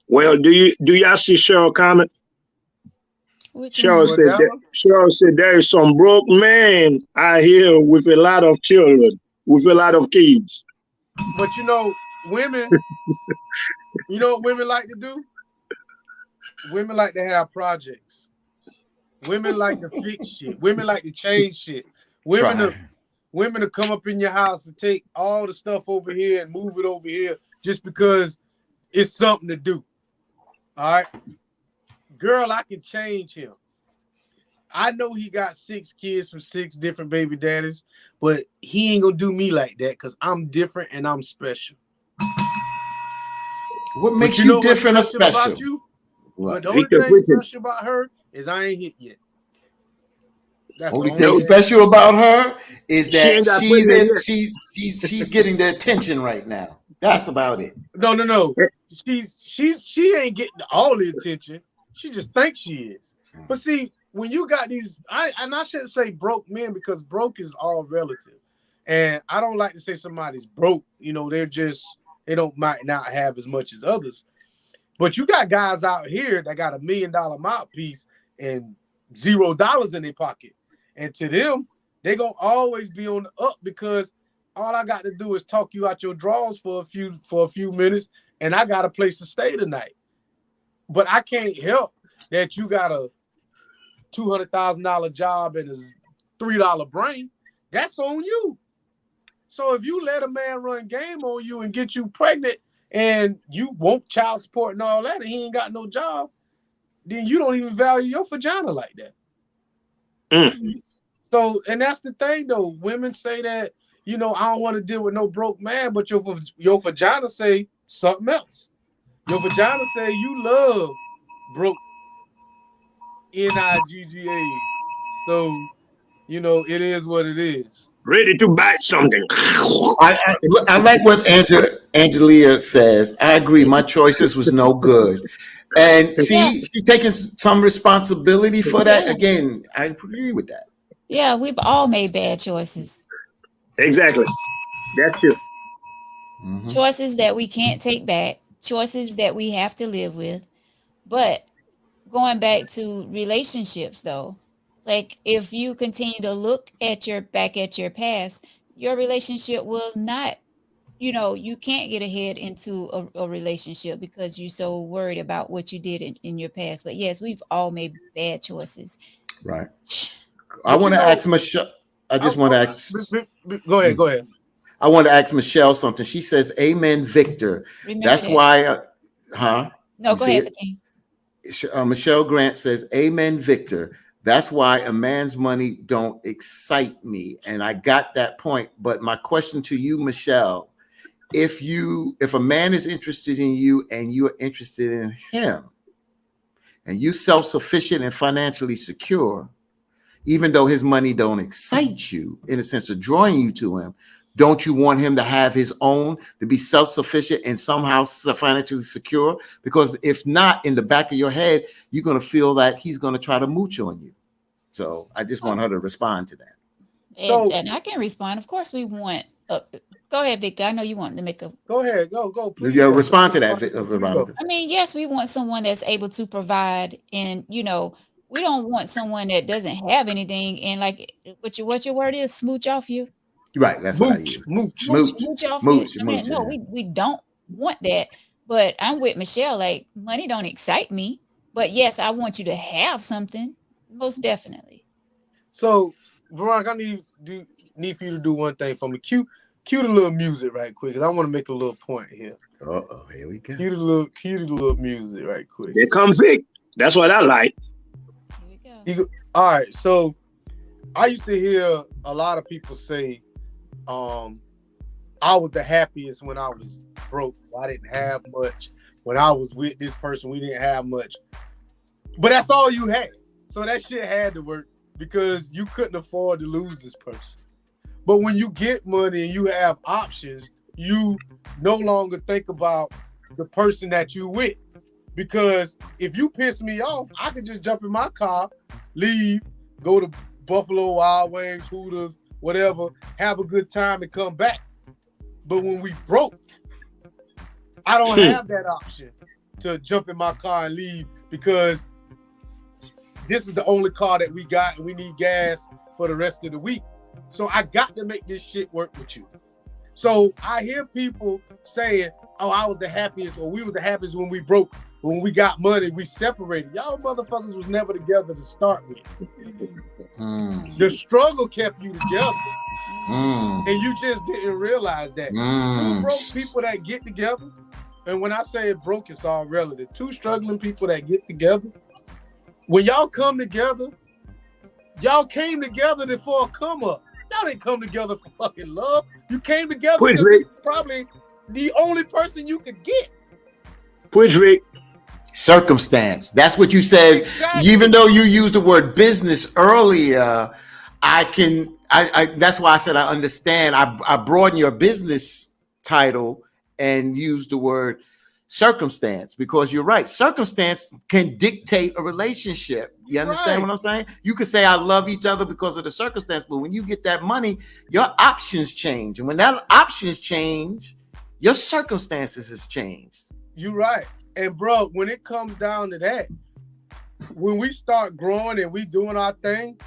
Well, do y'all see Cheryl comment? Cheryl said there is some broke man out here with a lot of children, with a lot of kids. But women, you know what women like to do? Women like to have projects. Women like to fix shit. Women like to change shit. Women to come up in your house and take all the stuff over here and move it over here just because it's something to do. All right. Girl, I can change him. I know he got 6 kids from 6 different baby daddies, but he ain't gonna do me like that because I'm different and I'm special. What makes you different or special? About you? But the only thing special about her is I ain't hit yet. That's only thing special about her is that she's getting the attention right now. That's about it. No. She ain't getting all the attention. She just thinks she is. But see, when you got these, I shouldn't say broke men because broke is all relative. And I don't like to say somebody's broke. They're They might not have as much as others. But you got guys out here that got $1 million mouthpiece and $0 in their pocket. And to them, they're gonna always be on the up because all I got to do is talk you out your drawers for a few minutes, and I got a place to stay tonight. But I can't help that you got a $200,000 job and a $3 brain. That's on you. So if you let a man run game on you and get you pregnant and you want child support and all that, and he ain't got no job, then you don't even value your vagina like that. So, and that's the thing though. Women say that, I don't want to deal with no broke man, but your vagina say something else. Your vagina say you love broke NIGGA. So, it is what it is. Ready to bite something. I like what Angelia says. I agree. My choices was no good. And see, she's taking some responsibility for that. Again, I agree with that. Yeah, we've all made bad choices. Exactly. That's it. Mm-hmm. Choices that we can't take back, choices that we have to live with. But going back to relationships, though, like if you continue to look at your past, your relationship will not, you can't get ahead into a relationship because you're so worried about what you did in your past. But yes, we've all made bad choices. Right. I want to ask Michelle. I just want to ask. Go ahead. I want to ask Michelle something. She says, "Amen, Victor." Remember That's that. why. No, go ahead, Fatim. Michelle Grant says, "Amen, Victor. That's why a man's money don't excite me." And I got that point. But my question to you, Michelle, if a man is interested in you and you're interested in him, and you self-sufficient and financially secure, even though his money don't excite you in a sense of drawing you to him, don't you want him to have his own, to be self-sufficient and somehow financially secure? Because if not, in the back of your head, you're going to feel that he's going to try to mooch on you. So I just want her to respond to that. And I can respond. Of course, we want. Go ahead, Victor. I know you want to make a. Go ahead. Go. Please. Yeah, respond to that, Veronica. I mean, yes, we want someone that's able to provide, and we don't want someone that doesn't have anything and like what your word is, smooch off you. Right, that's what I use. Mooch off you. I mean, no, we don't want that. But I'm with Michelle. Like, money don't excite me. But yes, I want you to have something. Most definitely. So, Veronica, I need for you to do one thing for me. Cue the little music right quick, because I want to make a little point here. Uh-oh, here we go. Cue the little music right quick. Here comes Vic. That's what I like. Here we go. All right, so I used to hear a lot of people say, I was the happiest when I was broke. I didn't have much. When I was with this person, we didn't have much. But that's all you had. So that shit had to work because you couldn't afford to lose this person. But when you get money and you have options, you no longer think about the person that you with. Because if you piss me off, I could just jump in my car, leave, go to Buffalo Wild Wings, Hooters, whatever, have a good time and come back. But when we broke, I don't have that option to jump in my car and leave because this is the only car that we got and we need gas for the rest of the week. So I got to make this shit work with you. So I hear people saying, oh, I was the happiest or we were the happiest when we broke. When we got money, we separated. Y'all motherfuckers was never together to start with. The struggle kept you together. And you just didn't realize that. Two broke people that get together, and when I say it broke, it's all relative. Two struggling people that get together, when y'all come together, y'all came together for a come up. Y'all didn't come together for fucking love. You came together because this is probably the only person you could get. Which Rick? Circumstance. That's what you said. Exactly. Even though you used the word business earlier, that's why I said I understand. I broaden your business title and use the word circumstance because you're right. Circumstance can dictate a relationship. You understand what I'm saying? You could say I love each other because of the circumstance, but when you get that money, your options change. And when that options change, Your circumstances has changed. You're right. And bro, when it comes down to that, when we start growing and we doing our thing,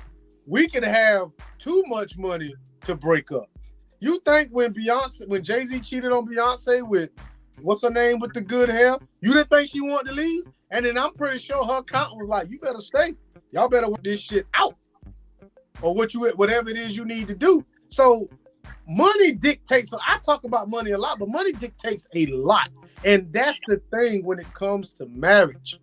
we can have too much money to break up. You think when Jay-Z cheated on Beyonce with what's her name with the good hair, you didn't think she wanted to leave? And then I'm pretty sure her accountant was like, you better stay. Y'all better work this shit out. Or whatever it is you need to do. So money dictates. I talk about money a lot, but money dictates a lot. And that's the thing when it comes to marriage.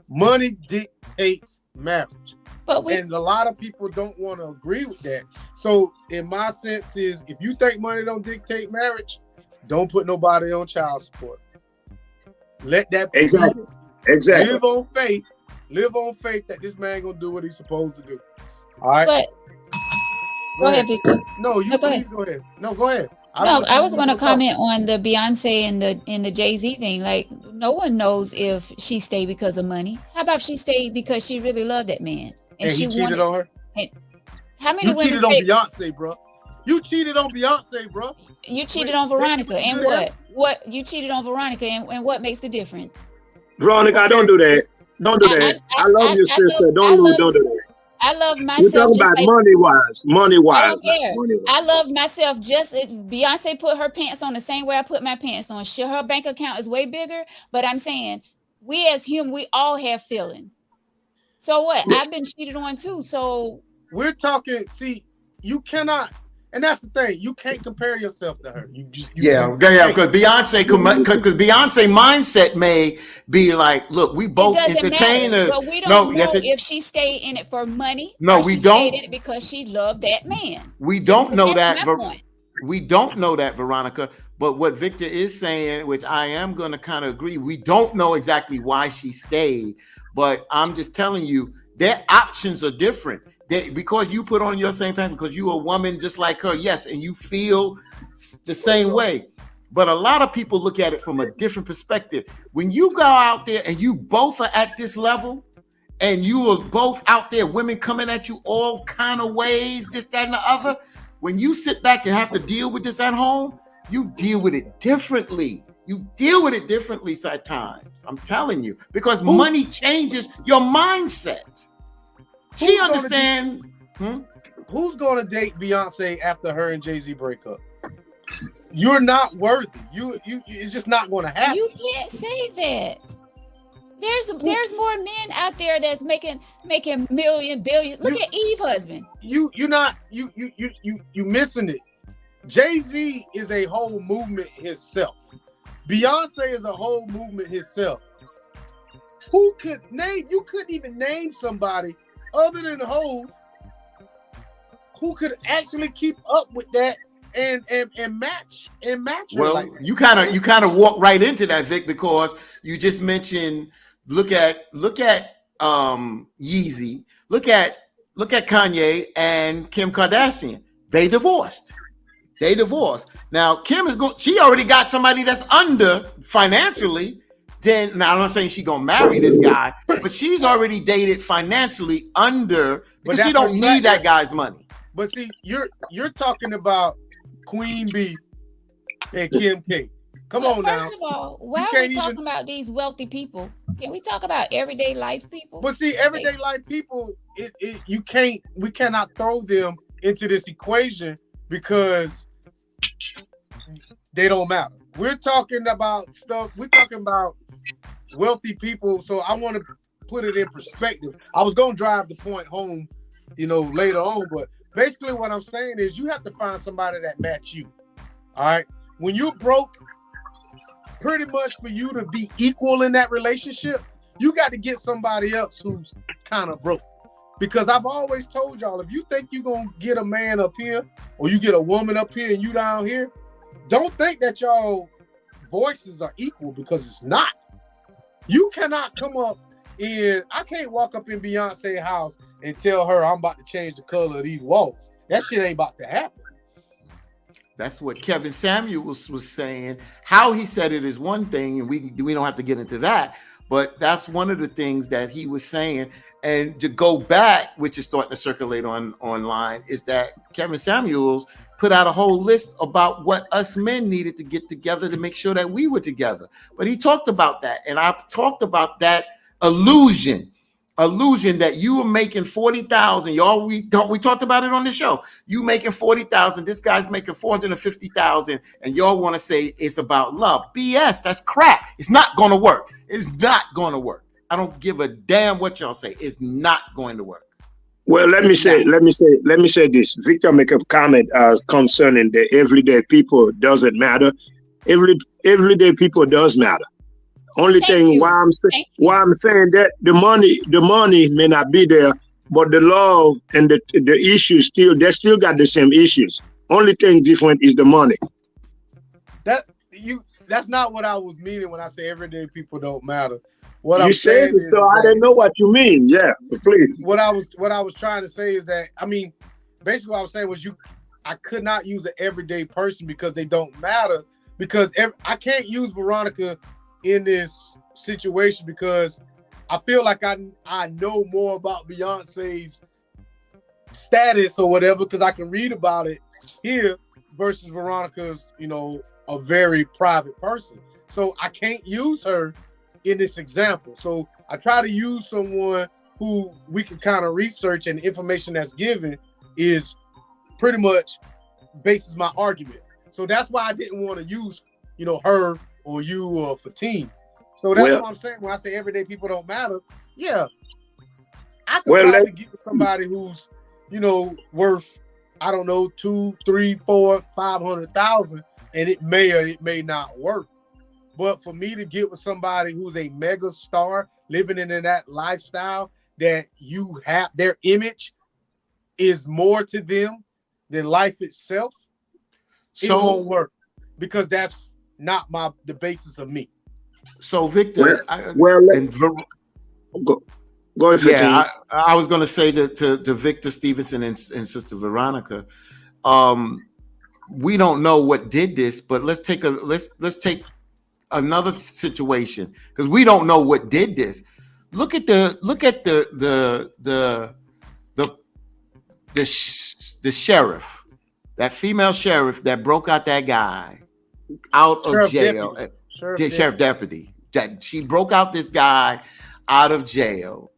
Money dictates marriage. And a lot of people don't want to agree with that. So in my sense is, if you think money don't dictate marriage, don't put nobody on child support. Let that exactly. Live on faith that this man gonna do what he's supposed to do. All right. But go ahead, Victor. No, go ahead. No, go ahead. I was going to comment on the Beyonce and the Jay-Z thing. Like, no one knows if she stayed because of money. How about she stayed because she really loved that man and she cheated on her? How many women cheated on Beyonce, bro? You cheated on Beyonce, bro. You cheated on Veronica, and what? What you cheated on Veronica, and what makes the difference? Veronica, don't do that. Don't do that. I love you, sister. Don't do that. I love myself. You're talking about like, money wise. I don't care. I love myself. Just Beyonce put her pants on the same way I put my pants on. Sure, her bank account is way bigger, but I'm saying we as humans, we all have feelings. So what? I've been cheated on too. So we're talking. See, you cannot. And that's the thing. You can't compare yourself to her. Because Beyonce mindset may be like, look, we both entertainers. But we don't know if she stayed in it for money. No, we don't. Stayed in it because she loved that man. We don't know that. We don't know that, Veronica. But what Victor is saying, which I am going to kind of agree, we don't know exactly why she stayed. But I'm just telling you, their options are different. Because you put on your same pants, because you're a woman just like her, yes, and you feel the same way. But a lot of people look at it from a different perspective. When you go out there and you both are at this level, and you are both out there, women coming at you all kind of ways, this, that, and the other, when you sit back and have to deal with this at home, you deal with it differently. You deal with it differently at times. I'm telling you, because money changes your mindset. She understand. Who's going to date Beyonce after her and Jay-Z break up? You're not worthy. It's just not going to happen. You can't say that. There's more men out there that's making million, billion. Look at Eve's husband. You missing it. Jay-Z is a whole movement himself. Beyonce is a whole movement himself. You couldn't even name somebody other than the hoes who could actually keep up with that and match well, like you kind of walk right into that, Vic, because you just mentioned look at Yeezy, look at Kanye and Kim Kardashian. They divorced. Now Kim she already got somebody that's under financially. Then, now I'm not saying she's gonna marry this guy, but she's already dated financially under, because she don't need that guy's money. But see, you're talking about Queen B and Kim K. Come on now. First of all, why are we talking about these wealthy people? Can we talk about everyday life people? But see, everyday life people, we cannot throw them into this equation because they don't matter. We're talking about stuff. We're talking about wealthy people. So I want to put it in perspective. I was going to drive the point home, later on. But basically what I'm saying is you have to find somebody that match you. All right. When you're broke, pretty much for you to be equal in that relationship, you got to get somebody else who's kind of broke. Because I've always told y'all, if you think you're going to get a man up here or you get a woman up here and you down here, don't think that y'all voices are equal, because it's not. You cannot come up I can't walk up in Beyonce's house and tell her I'm about to change the color of these walls. That shit ain't about to happen. That's what Kevin Samuels was saying. How he said it is one thing, and we don't have to get into that, but that's one of the things that he was saying. And to go back, which is starting to circulate online, is that Kevin Samuels put out a whole list about what us men needed to get together to make sure that we were together. But he talked about that, and I talked about that illusion that you were making 40,000. Y'all, we talked about it on the show. You making 40,000, this guy's making 450,000, and y'all want to say it's about love. BS, that's crap. It's not gonna work. It's not gonna work. I don't give a damn what y'all say. It's not going to work. Well, let me say this. Victor make a comment concerning the everyday people doesn't matter. Everyday people does matter. Only thing why I'm saying that the money may not be there, but the love and the issues they still got the same issues. Only thing different is the money. That's not what I was meaning when I say everyday people don't matter. What you said it, so I didn't know what you mean. Yeah, please. What I was trying to say is that, I mean, basically what I was saying was I could not use an everyday person because they don't matter, because I can't use Veronica in this situation because I feel like I know more about Beyonce's status or whatever because I can read about it here versus Veronica's, a very private person. So I can't use her in this example. So I try to use someone who we can kind of research, and the information that's given is pretty much bases my argument. So that's why I didn't want to use, her or you or Fatim. So that's what I'm saying when I say everyday people don't matter. Yeah, I could probably get somebody who's, worth, I don't know, 2, 3, 4, 500,000, and it may or it may not work. But for me to get with somebody who's a mega star living in that lifestyle that you have, their image is more to them than life itself, it won't work because that's not the basis of me. So Victor, go ahead. Yeah, I was going to say to Victor Stevenson and Sister Veronica, we don't know what did this, but let's take another situation because we don't know what did this. Look at the sheriff, that female sheriff that broke out that guy out of jail. Sheriff deputy. That she broke out this guy out of jail,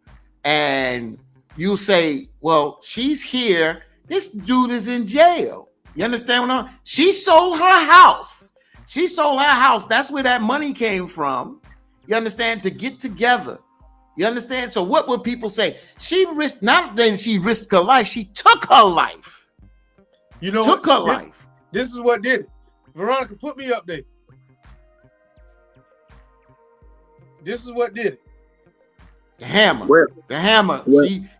and you say, well, she's here. This dude is in jail. You understand what I'm saying? She sold her house. That's where that money came from. You understand? To get together. You understand? So what would people say? She risked, not that she risked her life, she took her life. Life. This is what did it. Veronica, put me up there. This is what did it. The hammer. The hammer.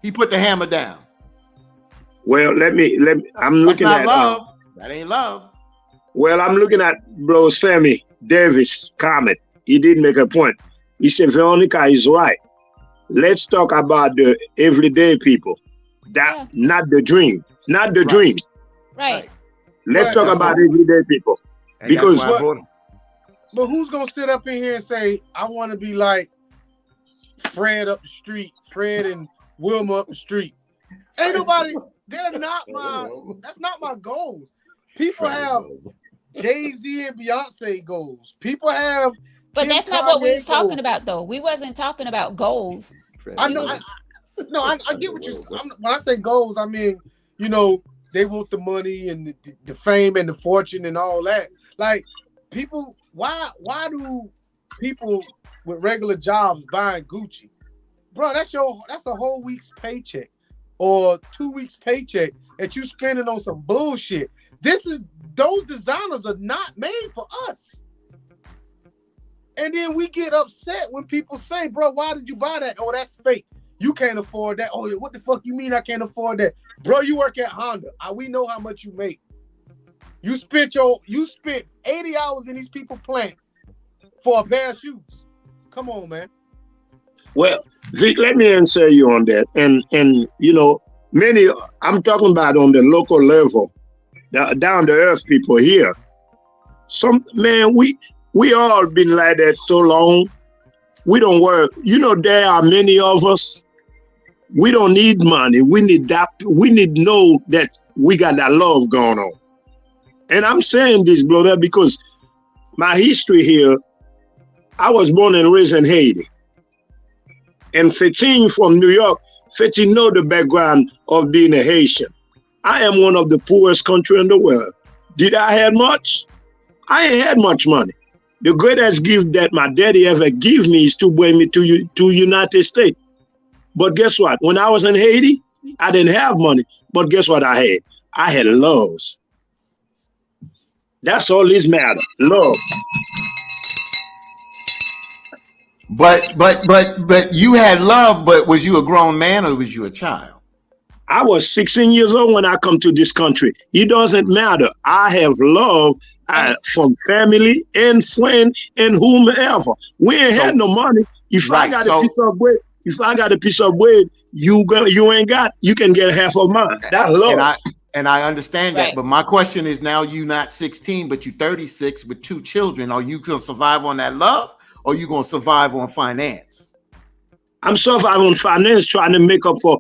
He put the hammer down. Well, let me. I'm looking at love. That ain't love. Well, I'm looking at Bro Sammy Davis' comment. He did make a point. He said Veronica is right. Let's talk about the everyday people. Not the dream. Not the dream. Right. Let's talk about everyday people. And because but who's gonna sit up in here and say, I want to be like Fred up the street, Fred and Wilma up the street? Ain't nobody. That's not my goals. People have Jay-Z and Beyonce goals. People have. But that's not what we was talking about, though. We wasn't talking about goals. I know. I get what you're saying. When I say goals, I mean, they want the money and the fame and the fortune and all that. Like, people, why do people with regular jobs buying Gucci? Bro, that's a whole week's paycheck or 2 weeks paycheck that you spending on some bullshit. Those designers are not made for us. And then we get upset when people say, bro, why did you buy that? Oh, that's fake. You can't afford that. Oh, what the fuck you mean I can't afford that? Bro, you work at Honda. We know how much you make. You spent 80 hours in these people plant for a pair of shoes. Come on, man. Well, Vic, let me answer you on that. And many, I'm talking about on the local level, down to earth people here. We all been like that so long. We don't work. There are many of us. We don't need money. We need that. We need to know that we got that love going on. And I'm saying this, brother, because my history here, I was born and raised in Haiti. And 15 from New York, 15 know the background of being a Haitian. I am one of the poorest country in the world. Did I have much? I ain't had much money. The greatest gift that my daddy ever gave me is to bring me to United States. But guess what? When I was in Haiti, I didn't have money. But guess what I had? I had love. That's all this matter. Love. But you had love, but was you a grown man or was you a child? I was 16 years old when I come to this country. It doesn't matter. I have love from family and friend and whomever. We ain't had no money. If I got a piece of bread, you ain't got. You can get half of mine. That's love. And I understand that, but my question is now you not 16, but you 36 with 2 children. Are you gonna survive on that love, or you gonna survive on finance? I'm surviving on finance, trying to make up for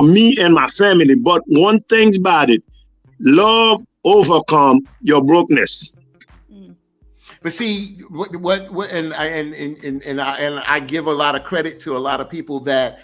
me and my family. But one thing about it, love overcome your brokenness. But see, and I give a lot of credit to a lot of people that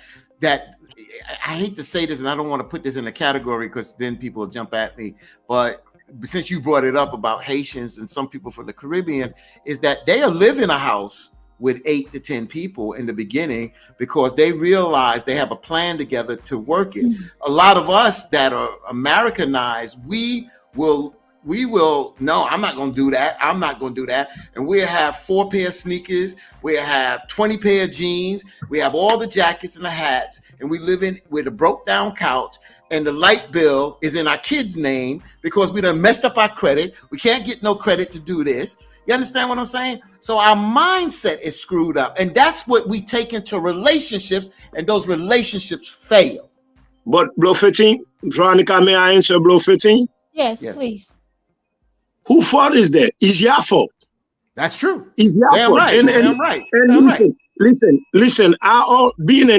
I hate to say this, and I don't want to put this in a category because then people will jump at me. But since you brought it up about Haitians and some people from the Caribbean, is that they live in a house with 8 to 10 people in the beginning because they realize they have a plan together to work it. A lot of us that are Americanized, we will, no, I'm not going to do that. I'm not going to do that. And we have 4 pair of sneakers. We have 20 pair of jeans. We have all the jackets and the hats. And we live in with a broke down couch. And the light bill is in our kid's name because we done messed up our credit. We can't get no credit to do this. You understand what I'm saying? So our mindset is screwed up. And that's what we take into relationships. And those relationships fail. But Blow 15, Veronica, may I answer Blow 15? Yes, please. Who fault is that? It's your fault. That's true. It's your fault. Right. And listen. Being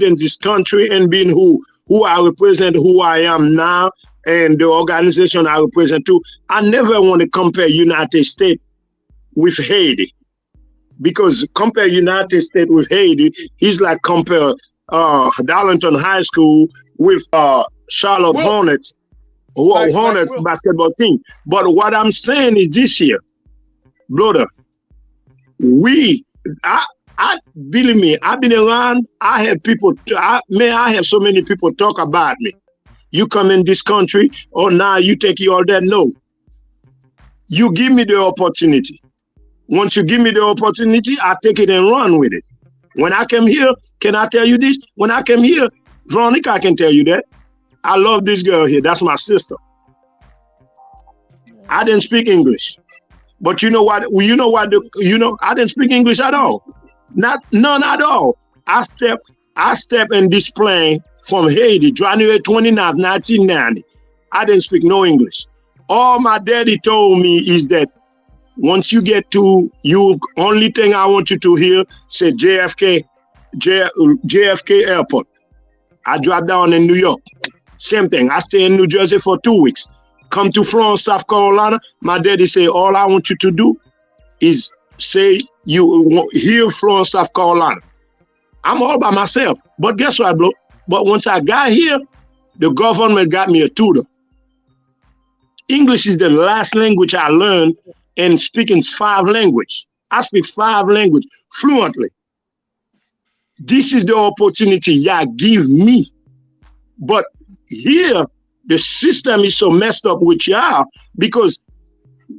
in this country and being who I represent, who I am now, and the organization I represent too, I never want to compare United States with Haiti, because compare United States with Haiti is like compare Darlington High School with Charlotte Hornets. Hornets basketball team. But what I'm saying is this here, brother, I believe me, I've been around, I have people, I have so many people talk about me. You come in this country, now you take all that. No. You give me the opportunity. Once you give me the opportunity, I take it and run with it. When I came here, can I tell you this? When I came here, Veronica, I can tell you that. I love this girl here. That's my sister. I didn't speak English. But you know what? I didn't speak English at all. None at all. I stepped in this plane from Haiti, January 29th, 1990. I didn't speak no English. All my daddy told me is that once you get to you, only thing I want you to hear, say JFK Airport. I dropped down in New York. Same thing. I stay in New Jersey for 2 weeks. Come to Florence, South Carolina. My daddy say, all I want you to do is say you hear Florence, South Carolina. I'm all by myself. But guess what, bro? But once I got here, the government got me a tutor. English is the last language I learned, and speaking 5 languages. I speak 5 languages fluently. This is the opportunity y'all give me. But here, the system is so messed up with y'all, because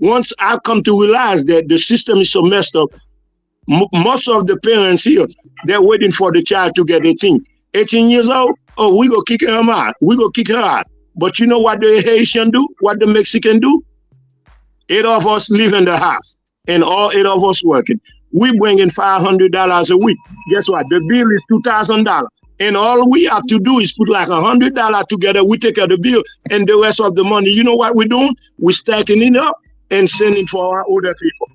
once I come to realize that the system is so messed up, most of the parents here, they're waiting for the child to get 18. 18 years old, we go kick her out. We go kick her out. But you know what the Haitian do? What the Mexican do? 8 of us live in the house, and all 8 of us working. We bring in $500 a week. Guess what? The bill is $2,000. And all we have to do is put like $100 together. We take care of the bill, and the rest of the money, you know what we're doing? We're stacking it up and sending for our older people.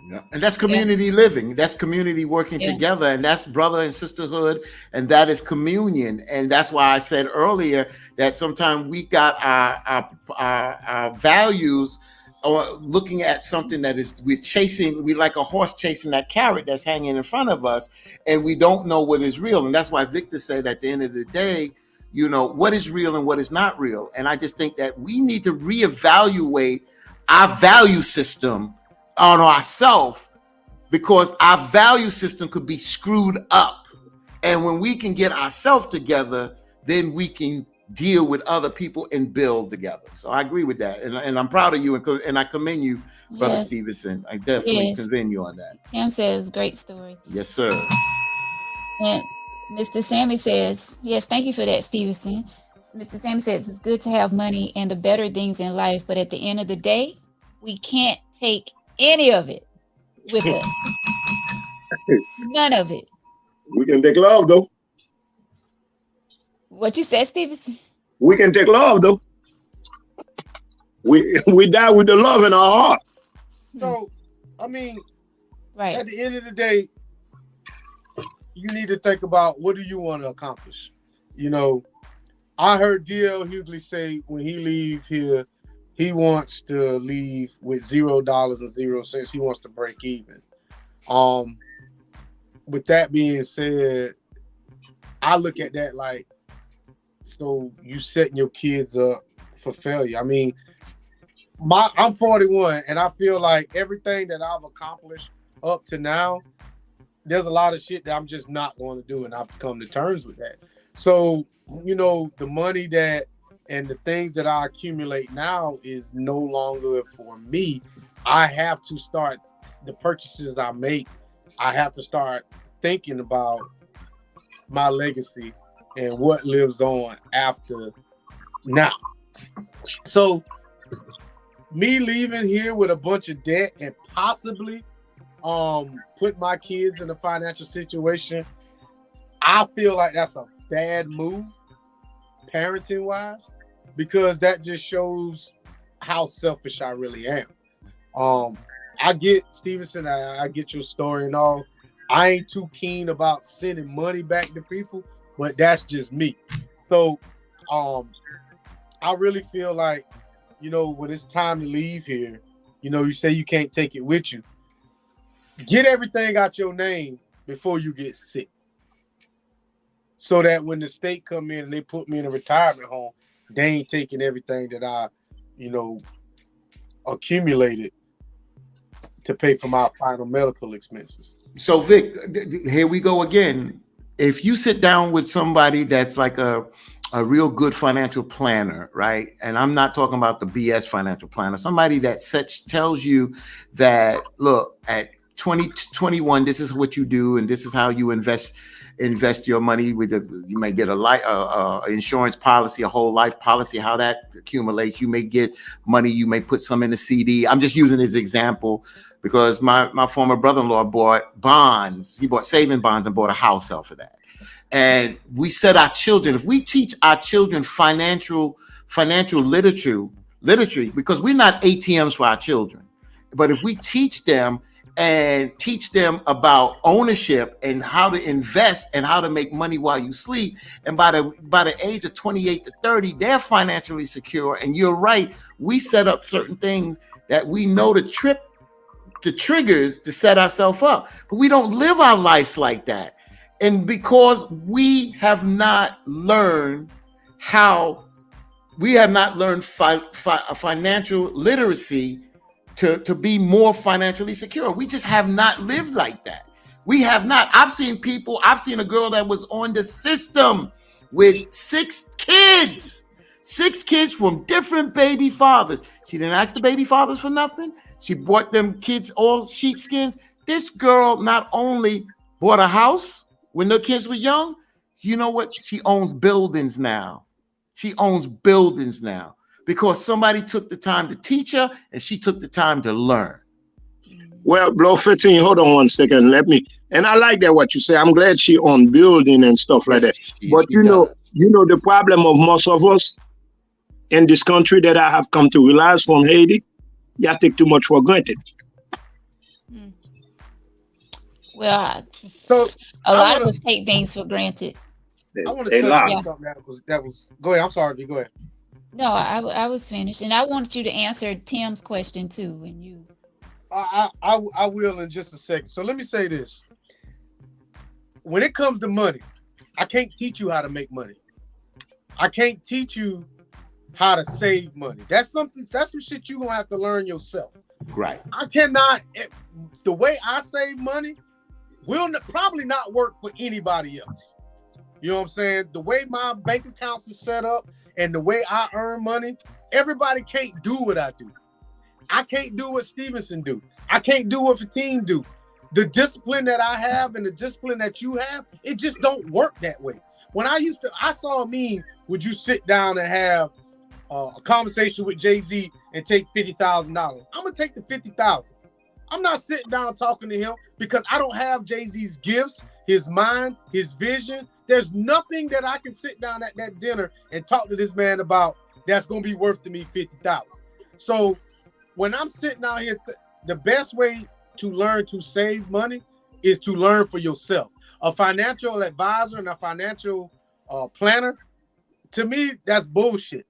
Yeah. And that's community living. That's community working together, and that's brother and sisterhood, and that is communion. And that's why I said earlier that sometimes we got our values, or looking at something that is we like a horse chasing that carrot that's hanging in front of us, and we don't know what is real. And that's why Victor said at the end of the day, what is real and what is not real. And I just think that we need to reevaluate our value system on ourselves, because our value system could be screwed up. And when we can get ourselves together, then we can deal with other people and build together. So I agree with that. And I'm proud of you, and I commend you, Brother Stevenson. I definitely commend you on that. Tim says, great story. Yes, sir. And Mr. Sammy says, yes, thank you for that, Stevenson. Mr. Sammy says, it's good to have money and the better things in life, but at the end of the day, we can't take any of it with us. None of it. We can take love, though. What you said, Stevenson? We can take love, though. We die with the love in our heart. So, I mean, right. At the end of the day, you need to think about, what do you want to accomplish? I heard D.L. Hughley say when he leave here, he wants to leave with $0 and 0 cents. He wants to break even. With that being said, I look at that like, so you setting your kids up for failure. I mean, I'm 41, and I feel like everything that I've accomplished up to now, there's a lot of shit that I'm just not going to do, and I've come to terms with that. So, the money and the things that I accumulate now is no longer for me. I have to start the purchases I make. I have to start thinking about my legacy and what lives on after now. So me leaving here with a bunch of debt and possibly put my kids in a financial situation, I feel like that's a bad move, parenting wise, because that just shows how selfish I really am. I get, Stevenson, I get your story and all. I ain't too keen about sending money back to people, but that's just me. So I really feel like, when it's time to leave here, you say you can't take it with you. Get everything out your name before you get sick, so that when the state come in and they put me in a retirement home, they ain't taking everything that I, accumulated to pay for my final medical expenses. So Vic, here we go again. If you sit down with somebody that's like a real good financial planner, right? And I'm not talking about the BS financial planner, somebody that tells you that, look, at 2021, this is what you do, and this is how you invest your money. You may get a insurance policy, a whole life policy, how that accumulates. You may get money, you may put some in a CD. I'm just using this example because my former brother-in-law bought bonds. He bought saving bonds and bought a house off of that. And we said our children, if we teach our children financial literacy, because we're not ATMs for our children, but if we teach them about ownership and how to invest and how to make money while you sleep, and by the age of 28 to 30, they're financially secure. And you're right, we set up certain things that we know the triggers to set ourselves up, but we don't live our lives like that. And because we have not learned financial literacy to be more financially secure. We just have not lived like that. We have not. I've seen a girl that was on the system with 6 kids from different baby fathers. She didn't ask the baby fathers for nothing. She bought them kids all sheepskins. This girl not only bought a house when the kids were young, you know what? She owns buildings now. Because somebody took the time to teach her and she took the time to learn. Well, Blow 15, hold on one second. And I like that what you say. I'm glad she on building and stuff like that. But you know the problem of most of us in this country that I have come to realize from Haiti, you take too much for granted. Well, So a lot of us take things for granted. I want They to touch lie. on something that was. Go ahead. I'm sorry, V. Go ahead. No, I was finished, and I wanted you to answer Tim's question too. And you, I will in just a second. So let me say this. When it comes to money, I can't teach you how to make money. I can't teach you how to save money. That's some shit you're gonna have to learn yourself. Right. I cannot. The way I save money will probably not work for anybody else. You know what I'm saying? The way my bank accounts is set up and the way I earn money, everybody can't do what I do. I can't do what Stevenson do. I can't do what Fatim do. The discipline that I have and the discipline that you have, it just don't work that way. When I saw a meme, would you sit down and have a conversation with Jay-Z and take $50,000? I'm gonna take the $50,000. I'm not sitting down talking to him because I don't have Jay-Z's gifts, his mind, his vision. There's nothing that I can sit down at that dinner and talk to this man about that's gonna be worth to me $50,000. So when I'm sitting out here, the best way to learn to save money is to learn for yourself. A financial advisor and a financial planner, to me, that's bullshit.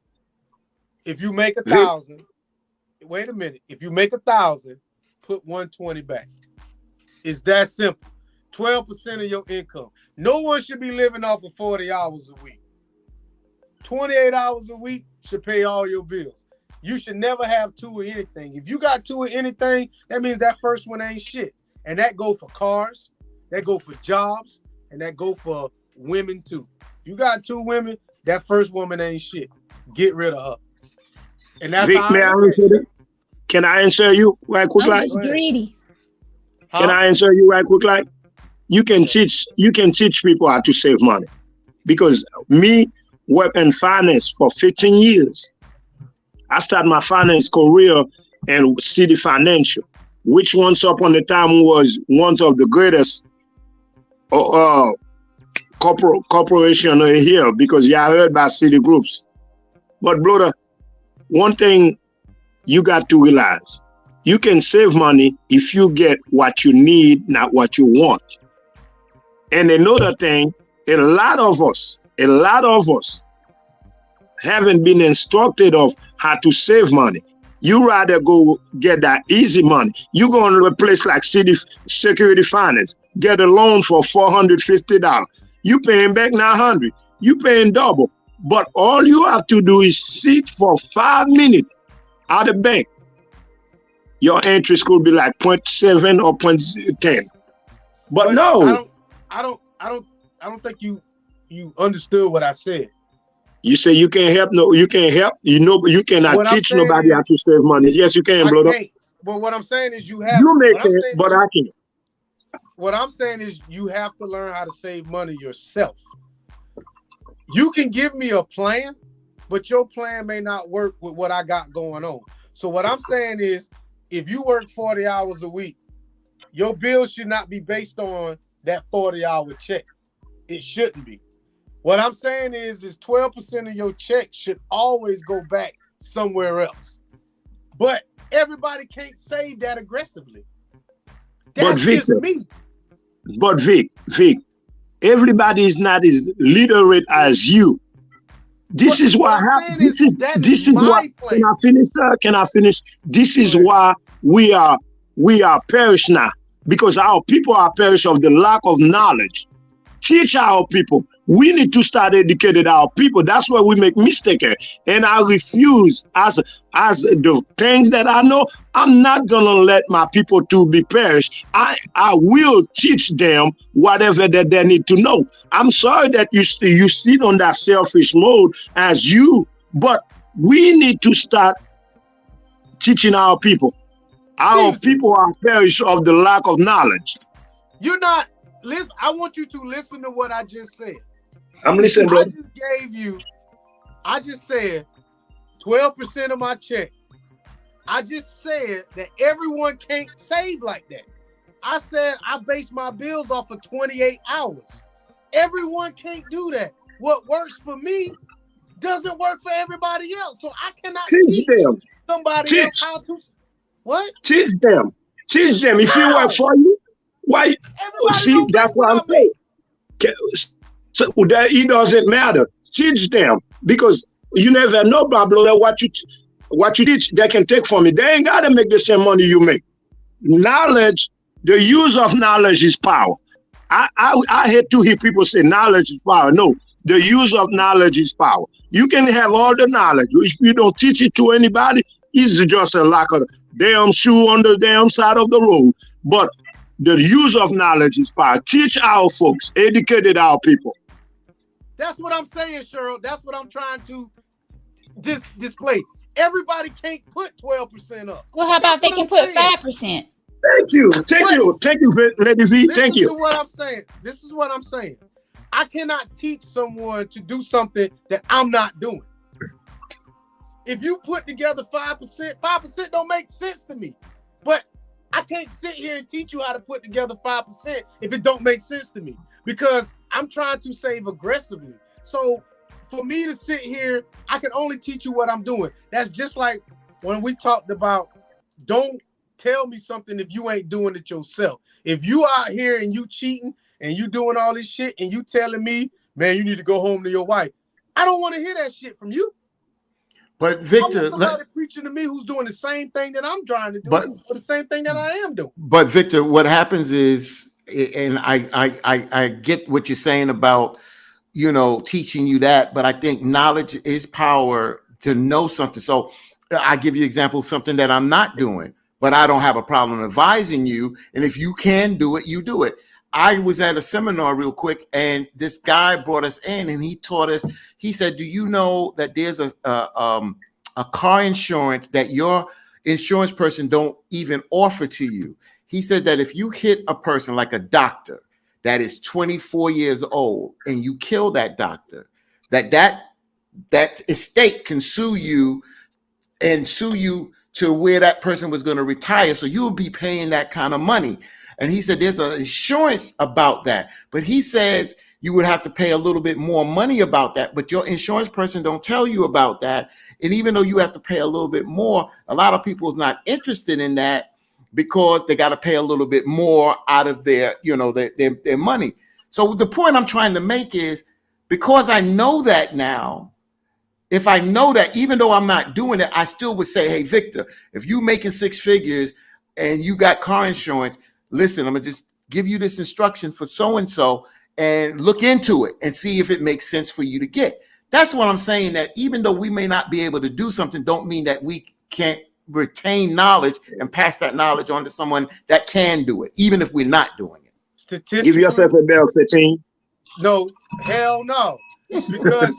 If you make 1,000, wait a minute. If you make 1,000, put 120 back. It's that simple. 12% of your income. No one should be living off of 40 hours a week. 28 hours a week should pay all your bills. You should never have two of anything. If you got two of anything, that means that first one ain't shit. And that go for cars, that go for jobs, and that go for women too. If you got two women, that first woman ain't shit. Get rid of her. And that's Vic, how may I answer that? Can I answer you right quick? I'm Like, just greedy. can I answer you right quick? Like, you can teach people how to save money, because me work in finance for 15 years. I started my finance career in City Financial, which once upon a time was one of the greatest corporation here, because you are heard by city groups. But brother, one thing you got to realize, you can save money if you get what you need, not what you want. And another thing, a lot of us haven't been instructed of how to save money. You rather go get that easy money. You go to a place like City Security Finance, get a loan for $450. You paying back $900. You paying double. But all you have to do is sit for 5 minutes at the bank. Your interest could be like 0.7 or 0.10. But no. I don't think you understood what I said. You say you can't help. No, you can't help. You know, but you cannot teach nobody how to save money. Yes, you can, brother. But what I'm saying is you have. You make it, but I can't. What I'm saying is you have to learn how to save money yourself. You can give me a plan, but your plan may not work with what I got going on. So what I'm saying is, if you work 40 hours a week, your bill should not be based on that 40-hour check. It shouldn't be. What I'm saying is 12% of your check should always go back somewhere else. But everybody can't save that aggressively. That's just me. But Vic, everybody is not as literate as you. This is what happened. This is why. Can I finish, sir? Can I finish? This is why we are perished now, because our people are perished of the lack of knowledge. Teach our people. We need to start educating our people. That's where we make mistakes. And I refuse, as the things that I know, I'm not gonna let my people to be perished. I will teach them whatever that they need to know. I'm sorry that you sit on that selfish mode as you, but we need to start teaching our people. Our people are perished of the lack of knowledge. You're not. Listen, I want you to listen to what I just said. I'm listening, bro. I just said 12% of my check. I just said that everyone can't save like that. I said I base my bills off of 28 hours. Everyone can't do that. What works for me doesn't work for everybody else. So I cannot teach them. Somebody else how to. What? Teach them. Teach them. If you work for you, Why? Everybody See, don't that's make what what I'm I make. saying. So that it doesn't matter. Teach them, because you never know, Pablo, that what you teach, they can take from it. They ain't gotta make the same money you make. Knowledge, the use of knowledge is power. I hate to hear people say knowledge is power. No, the use of knowledge is power. You can have all the knowledge. If you don't teach it to anybody, it's just a lack of damn shoe on the damn side of the road. But the use of knowledge is power. Teach our folks, educated our people. That's what I'm saying, Cheryl. That's what I'm trying to display. Everybody can't put 12% up. Well, how about they can put 5%? Thank you, Lady V. Thank you. This is what I'm saying. This is what I'm saying. I cannot teach someone to do something that I'm not doing. If you put together 5% don't make sense to me. But I can't sit here and teach you how to put together 5% if it don't make sense to me, because I'm trying to save aggressively. So for me to sit here, I can only teach you what I'm doing. That's just like when we talked about, don't tell me something if you ain't doing it yourself. If you out here and you cheating and you doing all this shit and you telling me, man, you need to go home to your wife, I don't want to hear that shit from you. But Victor, I want somebody preaching to me who's doing the same thing that I'm trying to do, or the same thing that I am doing. But Victor, what happens is, and I get what you're saying about, you know, teaching you that, but I think knowledge is power to know something. So I give you an example of something that I'm not doing, but I don't have a problem advising you. And if you can do it, you do it. I was at a seminar real quick, and this guy brought us in, and he taught us. He said, "Do you know that there's a car insurance that your insurance person don't even offer to you?" He said that if you hit a person like a doctor that is 24 years old and you kill that doctor, that estate can sue you to where that person was going to retire. So you'll be paying that kind of money. And he said there's an insurance about that. But he says you would have to pay a little bit more money about that. But your insurance person don't tell you about that. And even though you have to pay a little bit more, a lot of people is not interested in that because they got to pay a little bit more out of their, you know, their money. So the point I'm trying to make is, because I know that now, if I know that, even though I'm not doing it, I still would say, hey, Victor, if you making 6 figures and you got car insurance, listen, I'm gonna just give you this instruction for so-and-so and look into it and see if it makes sense for you to get. That's what I'm saying, that even though we may not be able to do something, don't mean that we can't retain knowledge and pass that knowledge on to someone that can do it, even if we're not doing it. Give yourself a bell, 15. No, hell no. Because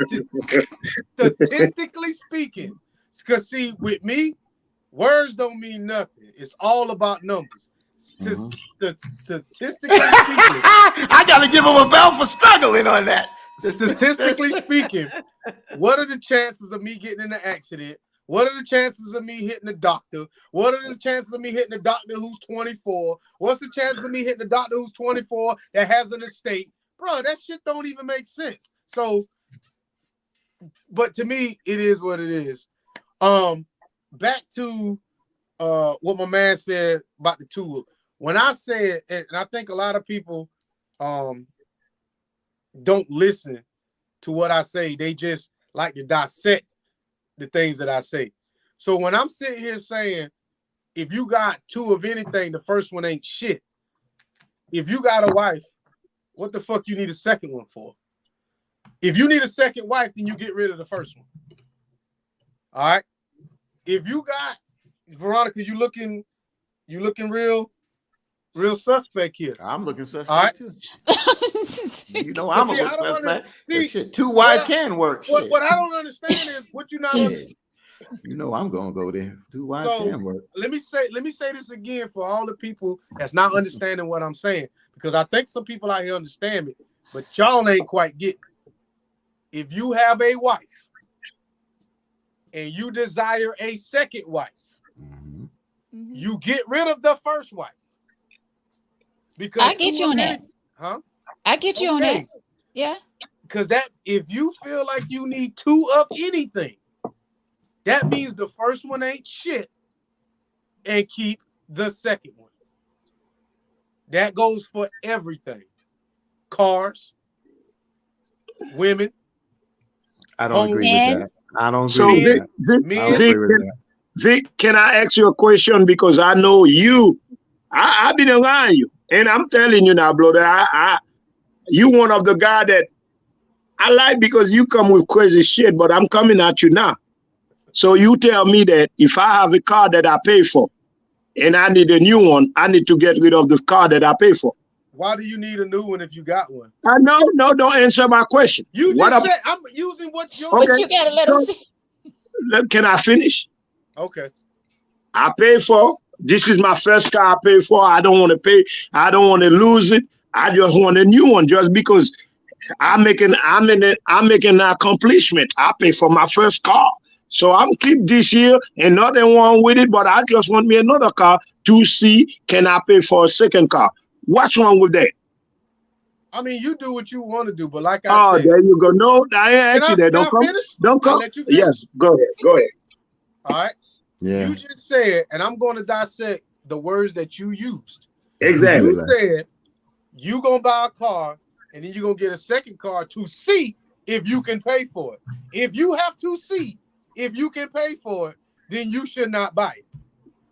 statistically speaking, because see, with me, words don't mean nothing. It's all about numbers. Statistically speaking, I gotta give him a bell for struggling on that. Statistically speaking, what are the chances of me getting in an accident? What are the chances of me hitting a doctor? What are the chances of me hitting a doctor who's 24? What's the chances of me hitting a doctor who's 24 that has an estate? Bro, that shit don't even make sense. So, but to me, it is what it is. Back to what my man said about the tool. When I said, and I think a lot of people don't listen to what I say. They just like to dissect the things that I say. So when I'm sitting here saying, if you got 2 of anything, the first one ain't shit. If you got a wife, what the fuck you need a second one for? If you need a second wife, then you get rid of the first one. All right. If you got, Veronica, you looking real suspect here. I'm looking suspect too. You know, I'm a little suspect. Shit, 2 wives can work. What I don't understand is what you not understand. You know, I'm gonna go there. 2 wives can work. Let me say this again for all the people that's not understanding what I'm saying, because I think some people out here understand me, but y'all ain't quite getting it. If you have a wife and you desire a second wife, you get rid of the first wife. Because I get you on that. Huh? I get you on that. Yeah. Because that, if you feel like you need 2 of anything, that means the first one ain't shit, and keep the second one. That goes for everything. Cars, women, I don't agree Men. with that. I don't So agree men, with that. I men. don't agree with that. Vic, can I ask you a question? Because I know you. I've been around you, and I'm telling you now, brother. You one of the guy that I like because you come with crazy shit. But I'm coming at you now. So you tell me that if I have a car that I pay for, and I need a new one, I need to get rid of the car that I pay for. Why do you need a new one if you got one? No, don't answer my question. You What just up? said I'm using what you're Okay. But you gotta let them. Can I finish? Okay. I pay for. This is my first car I pay for. I don't want to pay. I don't want to lose it. I just want a new one just because I'm making an accomplishment. I pay for my first car. So I'm keep this year and nothing wrong with it, but I just want me another car to see can I pay for a second car. What's wrong with that? I mean, you do what you want to do, but like I Oh, said, there you go. No, I ain't can actually there. I Don't come. finish? Don't I'll come. let you Yes, finish. go ahead. Go ahead. All right. Yeah. You just said, and I'm going to dissect the words that you used. Exactly. You said you gonna buy a car and then you're gonna get a second car to see if you can pay for it. If you have to see if you can pay for it, then you should not buy it.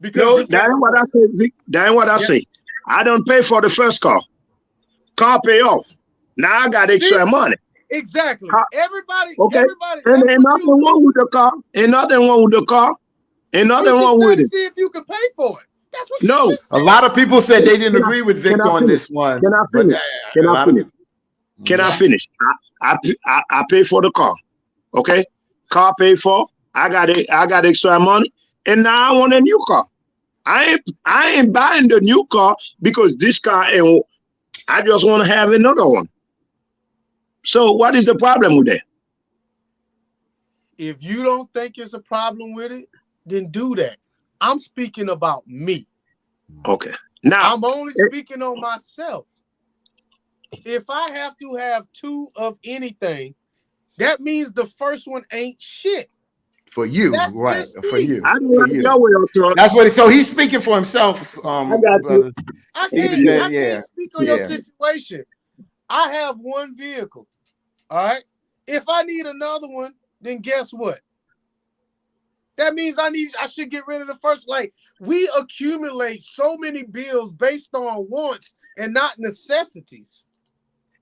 Because No, you that can't ain't what afford I it. say. Vic. That ain't what I say. I don't pay for the first car. Car pay off. Now I got extra See? money. Exactly. Car- Everybody, Okay. that's And ain't what nothing you wrong do. with the car. Ain't nothing wrong with the car. Ain't nothing You wrong just said with to it. see if you can pay for it. That's what No. you just A said. lot of people said they didn't Can I- agree with can Vic I on finish? this one. Can I but, finish? Can a I lot of finish? people. Can I Yeah. finish? I pay for the car. Okay. Car paid for. I got extra money. And now I want a new car. I ain't buying the new car because this car and I just want to have another one. So what is the problem with that? If you don't think it's a problem with it, then do that. I'm speaking about me. Okay. Now, I'm only speaking on myself. If I have to have two of anything, that means the first one ain't shit. For you, That's right? just For me. you. I don't For like you. your way of talking. That's what. So he's speaking for himself, I got brother. I Steve can't, is saying, I yeah, can't speak on your yeah. situation. I have one vehicle. All right. If I need another one, then guess what? That means I should get rid of the first. Like, we accumulate so many bills based on wants and not necessities.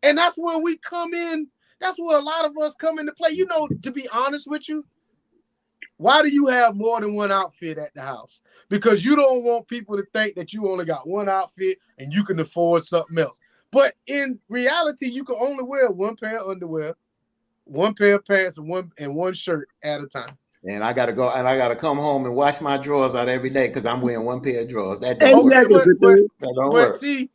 And that's where we come in. That's where a lot of us come into play. You know, to be honest with you, why do you have more than one outfit at the house? Because you don't want people to think that you only got one outfit and you can afford something else. But in reality, you can only wear one pair of underwear, one pair of pants, and one shirt at a time. And I gotta go, and I gotta come home and wash my drawers out every day because I'm wearing one pair of drawers. That don't work. Exactly. That don't but work. see,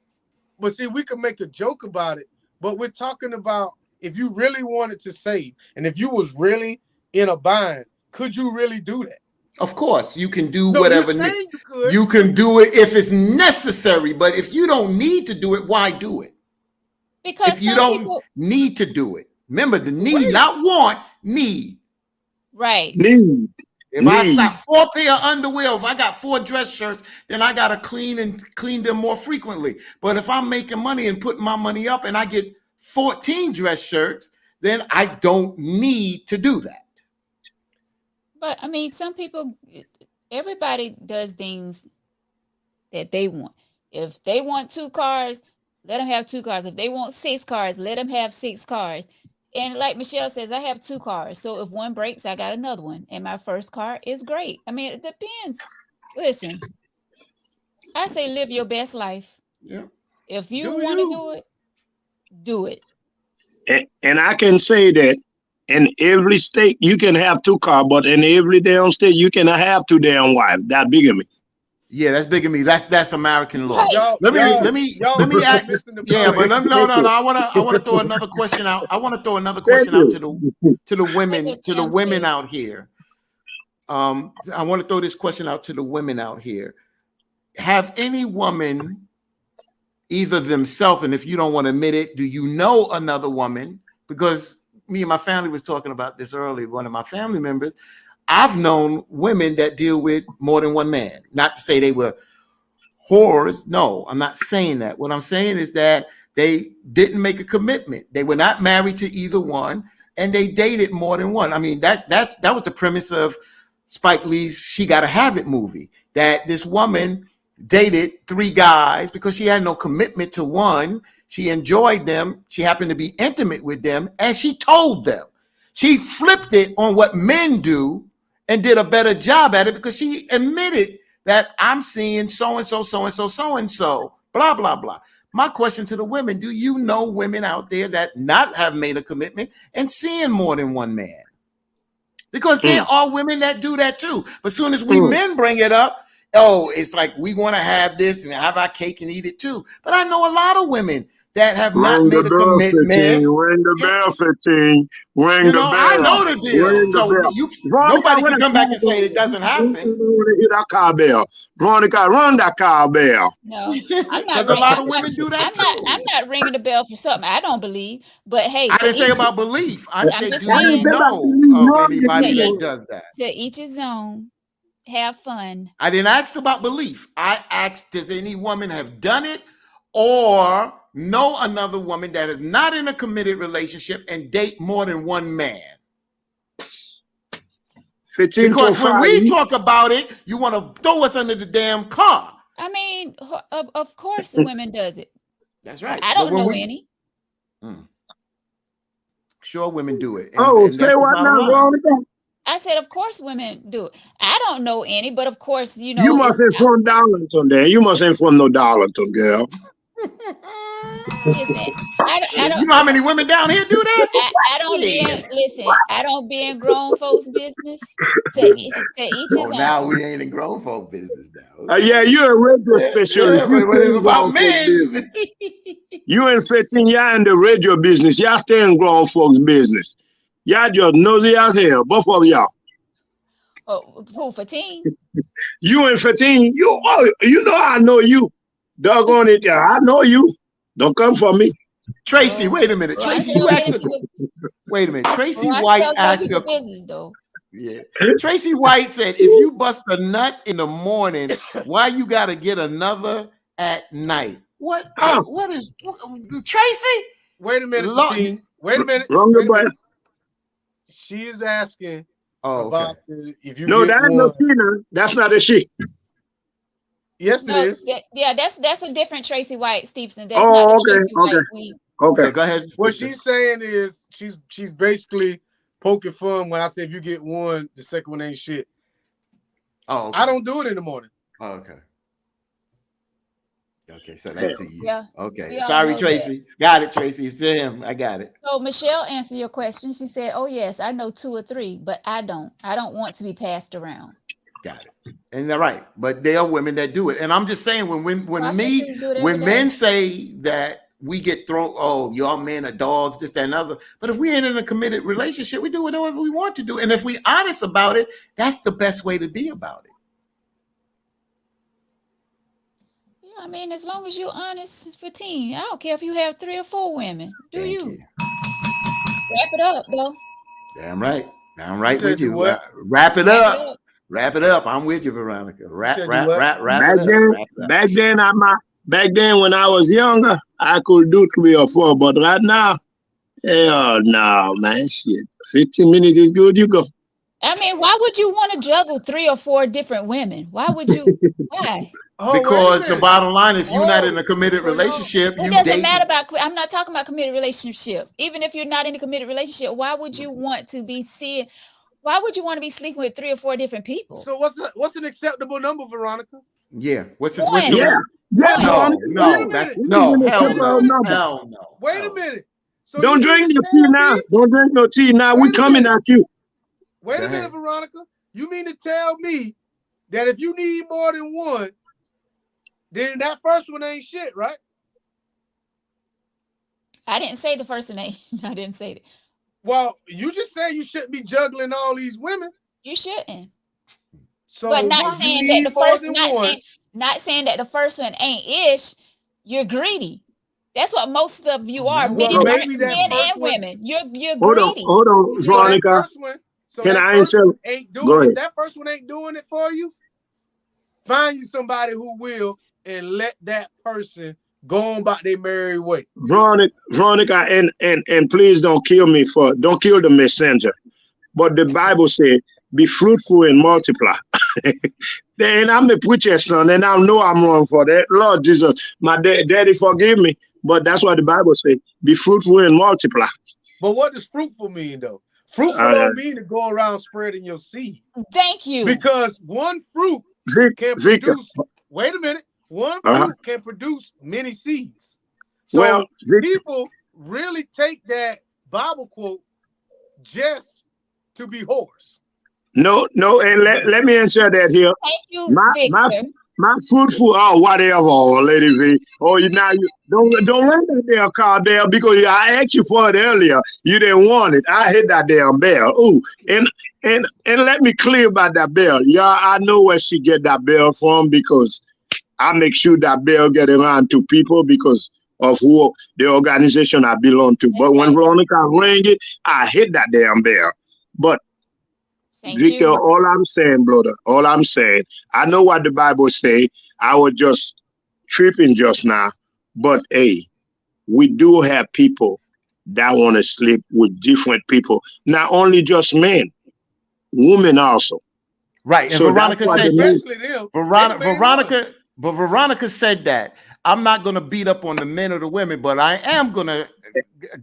we can make a joke about it. But we're talking about if you really wanted to save, and if you was really in a bind, could you really do that? Of course, you can do No, whatever. you're saying you could. You can do it if it's necessary, but if you don't need to do it, why do it? Because If you some don't people, need to do it, remember the need, Wait. not want, need. right? Need. If I got 4 pair of underwear, if I got 4 dress shirts, then I gotta clean them more frequently. But if I'm making money and putting my money up and I get 14 dress shirts, then I don't need to do that. But I mean, some people, everybody does things that they want. If they want 2 cars, let them have 2 cars. If they want 6 cars, let them have 6 cars. And like Michelle says, I have 2 cars. So if one breaks, I got another one. And my first car is great. I mean, it depends. Listen, I say live your best life. Yeah. If you Do want to you? do it, do it. And I can say that in every state you can have 2 cars, but in every damn state you cannot have 2 damn wives. That bigamy. Yeah, that's bigamy. That's American law. Right. Let me Y'all ask. missing the Yeah, point. but no. I wanna throw another question out. I want to throw another Thank question out you. to the women Like what Tim said. out here. I want to throw this question out to the women out here. Have any woman, either themselves, and if you don't want to admit it, do you know another woman? Because me and my family was talking about this earlier. One of my family members, I've known women that deal with more than one man. Not to say they were whores. No, I'm not saying that. What I'm saying is that they didn't make a commitment. They were not married to either one, and they dated more than one. I mean, that was the premise of Spike Lee's She Gotta Have It movie, that this woman dated 3 guys because she had no commitment to one. She enjoyed them. She happened to be intimate with them, and she told them. She flipped it on what men do and did a better job at it because she admitted that I'm seeing so-and-so, so-and-so, so-and-so, blah, blah, blah. My question to the women, do you know women out there that not have made a commitment and seeing more than one man? Because there are women that do that too. But as soon as we men bring it up, oh, it's like we want to have this and have our cake and eat it too. But I know a lot of women that have not made a commitment. Ring the bell, 15. Ring the bell. I know the deal. So nobody can come back and say it doesn't happen. Hit that cowbell. Veronica, run that cowbell. No, I'm not. Because a lot of women do that too. I'm not ringing the bell for something I don't believe. But hey, I didn't say about belief. I said, just do you saying, know of anybody that does that? To each his own. Have fun. I didn't ask about belief. I asked, does any woman have done it or know another woman that is not in a committed relationship and date more than one man? 15 because when we talk about it, you want to throw us under the damn car. I mean, of course the women does it. That's right. I don't know any. Sure, women do it. And say what now, Veronica? I said, of course, women do it. I don't know any, but of course, you know. You must inform Darlington there. You must inform no Darlington, girl. Listen, I don't, you know how many women down here do that? I don't be in grown folks' business. To each his own. Now we ain't in grown folk business now. Yeah, you're a radio specialist. Yeah, but it's about men. You ain't 15, y'all in the radio business. Y'all stay in grown folks' business. Y'all just nosy as hell, both of y'all. Oh, who, 15? You ain't 15. You know I know you. Doggone it, I know you. Don't come for me. Tracy, wait a minute. Tracy, you asked wait a minute. Tracy White asked a business though. Yeah. Tracy White said, if you bust a nut in the morning, why you gotta get another at night? What is Tracy? Wait a minute. Wait a minute. She is asking about if you that's no she. That's not a she. Yes, it is. Yeah, that's a different Tracy White, Stevenson. That's not Tracy White. Okay, go ahead. What she's saying is she's basically poking fun when I say if you get one, the second one ain't shit. Oh, okay. I don't do it in the morning. Oh, okay. Okay, so that's to you. Yeah. Okay. Sorry, Tracy. That. Got it, Tracy. It's to him. I got it. So Michelle answered your question. She said, "Oh yes, I know 2 or 3, but I don't. I don't want to be passed around." Got it. And they're right, but there are women that do it. And I'm just saying, when men say that we get thrown, oh, y'all men are dogs, this, that, and other. But if we ain't in a committed relationship, we do whatever we want to do. And if we honest about it, that's the best way to be about it. Yeah, I mean, as long as you're honest, 15, I don't care if you have 3 or 4 women. Do you? Wrap it up, though. Damn right. I'm right with you. Wrap it up. Wrap it up. I'm with you, Veronica. Wrap it up. Back then, when I was younger, I could do 3 or 4, but right now, hell no, man, shit. 15 minutes is good. You go. I mean, why would you want to juggle 3 or 4 different women? Why would you? Why? Because the bottom line, if you're not in a committed relationship, it doesn't matter about. I'm not talking about committed relationship. Even if you're not in a committed relationship, why would you want to be seeing? Why would you want to be sleeping with 3 or 4 different people? So what's an acceptable number, Veronica? Yeah. No. Hell no. Wait a minute. So don't drink no tea now. Don't drink no tea now. We coming at you. Wait a minute, Veronica. You mean to tell me that if you need more than one, then that first one ain't shit, right? I didn't say the first one ain't. I didn't say that. Well, you just said you shouldn't be juggling all these women. You shouldn't. So but not saying that the first, not saying that the first one ain't ish. You're greedy. That's what most of you are, men and women. You're greedy. Hold on, Veronica. Can I answer? That first one ain't doing it for you? Find you somebody who will, and let that person go on about their merry way. Veronica, and please don't kill the messenger. But the Bible says, be fruitful and multiply. And I'm a preacher son, and I know I'm wrong for that. Lord Jesus, my daddy forgive me. But that's what the Bible says. Be fruitful and multiply. But what does fruitful mean, though? Fruitful don't mean to go around spreading your seed. Thank you. Because one fruit can produce, wait a minute, one fruit can produce many seeds. So people really take that Bible quote just to be whores. No, and let me answer that here. Thank you, My fruitful whatever, Lady V. Oh, you don't let that damn car there because I asked you for it earlier. You didn't want it. I hit that damn bell. Ooh, and let me clear about that bell. Yeah, I know where she get that bell from because I make sure that bell get around to people because of who the organization I belong to. But when Veronica rang it, I hit that damn bell. But Victor, all I'm saying, brother, I know what the Bible say. I was just tripping just now. But hey, we do have people that want to sleep with different people. Not only just men, women also. Right. And so Veronica said Veronica said that. I'm not going to beat up on the men or the women, but I am going to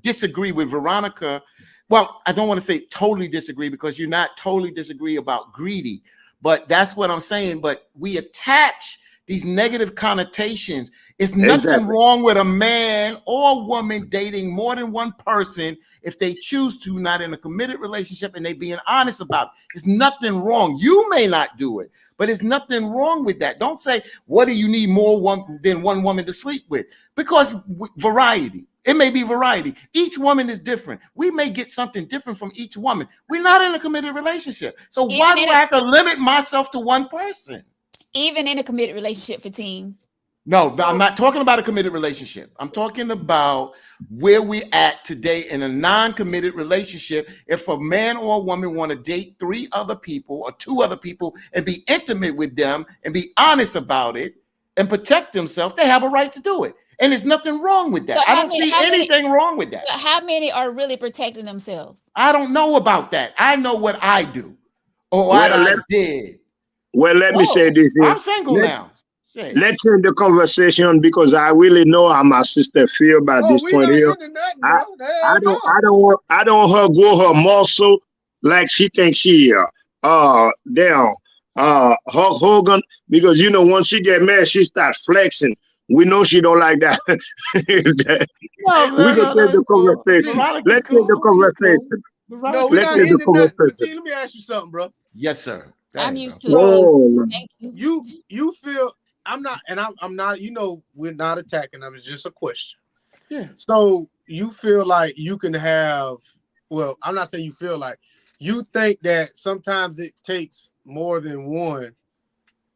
disagree with Veronica. Well, I don't want to say totally disagree because you're not totally disagree about greedy, but that's what I'm saying. But we attach these negative connotations. It's nothing wrong with a man or a woman dating more than one person if they choose to, not in a committed relationship, and they being honest about it. There's nothing wrong. You may not do it, but there's nothing wrong with that. Don't say, what do you need more than one woman to sleep with? Because variety. It may be variety. Each woman is different. We may get something different from each woman. We're not in a committed relationship. So why do I have to limit myself to one person? Even in a committed relationship, Fatim. No, I'm not talking about a committed relationship. I'm talking about where we're at today in a non-committed relationship. If a man or a woman want to date 3 other people or 2 other people and be intimate with them and be honest about it and protect themselves, they have a right to do it. And there's nothing wrong with that. I don't see anything wrong with that. How many are really protecting themselves? I don't know about that. I know what I do or what I did. Well, let me say this here. I'm single now. Let's end the conversation because I really know how my sister feel about this point here. I don't want her grow her muscle like she thinks she Hulk Hogan, because once she get mad, she starts flexing. We know she don't like that. We can take the conversation. Let's take the conversation. No, let's take the conversation. Let me ask you something, bro. Yes, sir. I'm used to it. Thank you. You feel I'm not, we're not attacking them. It's just a question. Yeah. So you feel like you can have, well, I'm not saying you feel like, you think that sometimes it takes more than one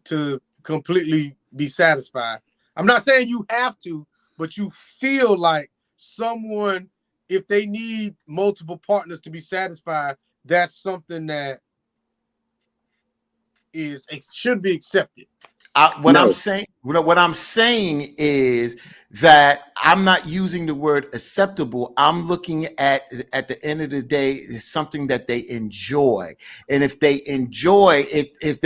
to completely be satisfied. I'm not saying you have to, but you feel like someone, if they need multiple partners to be satisfied, that's something that should be accepted. What I'm saying is that I'm not using the word acceptable. I'm looking at the end of the day, is something that they enjoy. And if they enjoy it, if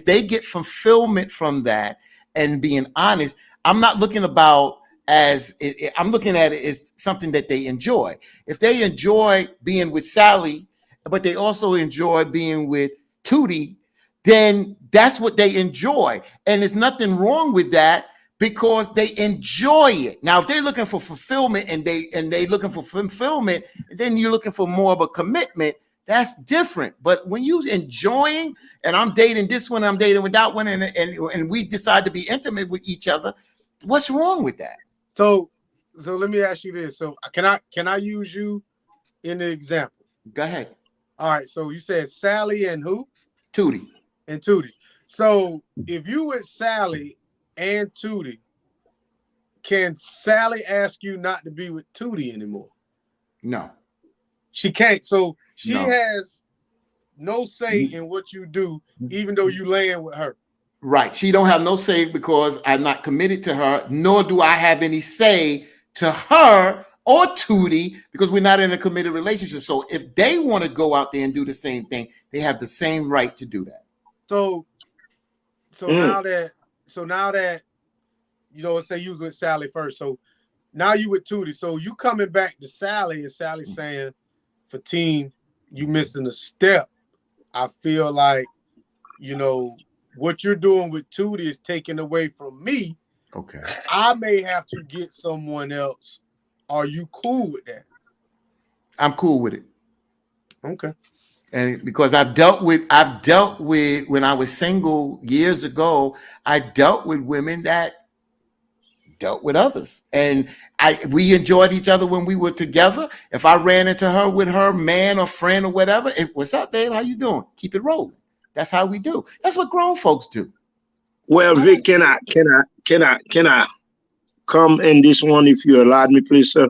they get fulfillment from that and being honest, I'm not looking I'm looking at it as something that they enjoy. If they enjoy being with Sally, but they also enjoy being with Tutti, then that's what they enjoy. And there's nothing wrong with that because they enjoy it. Now, if they're looking for fulfillment and they looking for fulfillment, then you're looking for more of a commitment. That's different. But when you enjoying, and I'm dating this one, I'm dating with that one, and we decide to be intimate with each other, what's wrong with that? So let me ask you this. So can I use you in the example? Go ahead. All right. So you said Sally and who? Tutti. And Tutti. So if you with Sally and Tutti, can Sally ask you not to be with Tutti anymore? No. She can't. So she has no say in what you do, even though you laying with her. Right. She don't have no say because I'm not committed to her, nor do I have any say to her or Tutti because we're not in a committed relationship. So if they want to go out there and do the same thing, they have the same right to do that. So now that let's say you was with Sally first. So now you with Tutti. So you coming back to Sally and Sally saying, Fatine, you missing a step. I feel like, what you're doing with Tutti is taken away from me. Okay. I may have to get someone else. Are you cool with that? I'm cool with it. Okay. And because I've dealt with when I was single years ago, I dealt with women that dealt with others. And we enjoyed each other when we were together. If I ran into her with her man or friend or whatever, what's up, babe? How you doing? Keep it rolling. That's how we do. That's what grown folks do. Well, Vic, can I come in this one if you allowed me, please, sir?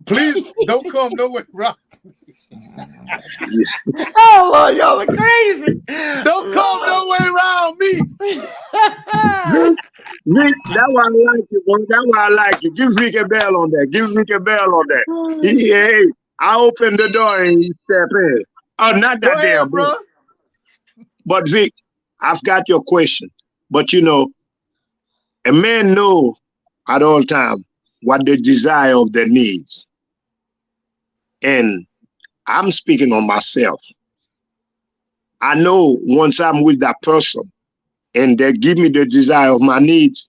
Please don't come nowhere wrong. Oh Lord, y'all are crazy. Don't come nowhere around me. Vic, that's why I like you, boy. That's why I like you. Give Vic a bell on that. Give Vic a bell on that. Hey, I open the door and you step in. Oh, not that damn, bro. But Vic, I've got your question. But a man know at all time what the desire of their needs. And I'm speaking on myself. I know once I'm with that person and they give me the desire of my needs,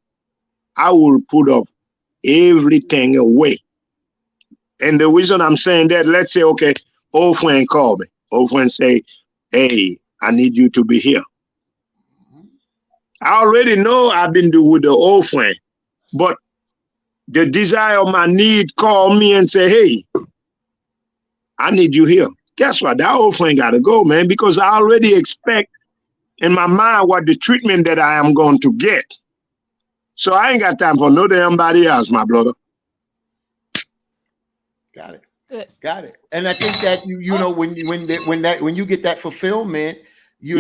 I will put off everything away. And the reason I'm saying that, let's say, okay, old friend call me. Old friend say, hey, I need you to be here. I already know I've been with the old friend, but the desire of my need call me and say, hey, I need you here. Guess what? That old friend got to go, man, because I already expect in my mind what the treatment that I am going to get. So I ain't got time for no damn body else, my brother. Got it. Good. Got it. And I think that when you get that fulfillment, you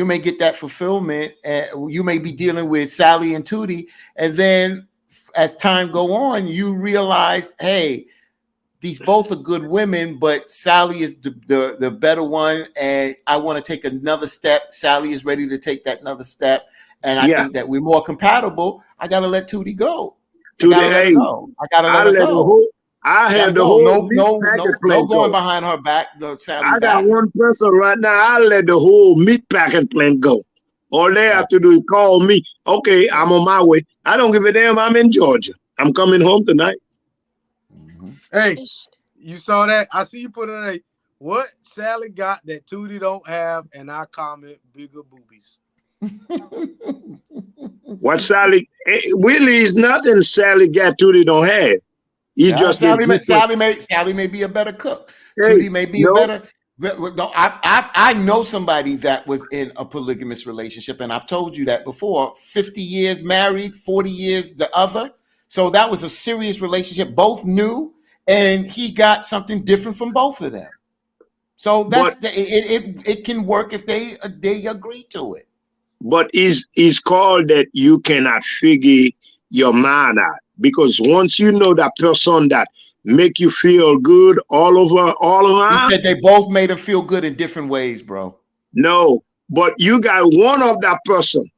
may get that fulfillment, and you may be dealing with Sally and Tutti, and then as time go on, you realize, hey, these both are good women, but Sally is the better one, and I want to take another step. Sally is ready to take that another step, and I think that we're more compatible. I gotta let Tutti go. I gotta let her go. I have the whole no going behind her back. I got one person right now. I let the whole meat packing plant go. All they have to do is call me. Okay, I'm on my way. I don't give a damn. I'm in Georgia. I'm coming home tonight. Hey, you saw that? I see you put in what Sally got that Tutti don't have, and I comment bigger boobies. What Sally? Willie is nothing Sally got Tutti don't have. Sally may be a better cook. Tutti may be a better. No, I know somebody that was in a polygamous relationship, and I've told you that before. 50 years married, 40 years the other. So that was a serious relationship. Both knew, and he got something different from both of them. So it can work if they agree to it. But it's called that you cannot figure your mind out, because once you know that person that make you feel good all around. He said they both made him feel good in different ways, bro. No, but you got one of that person.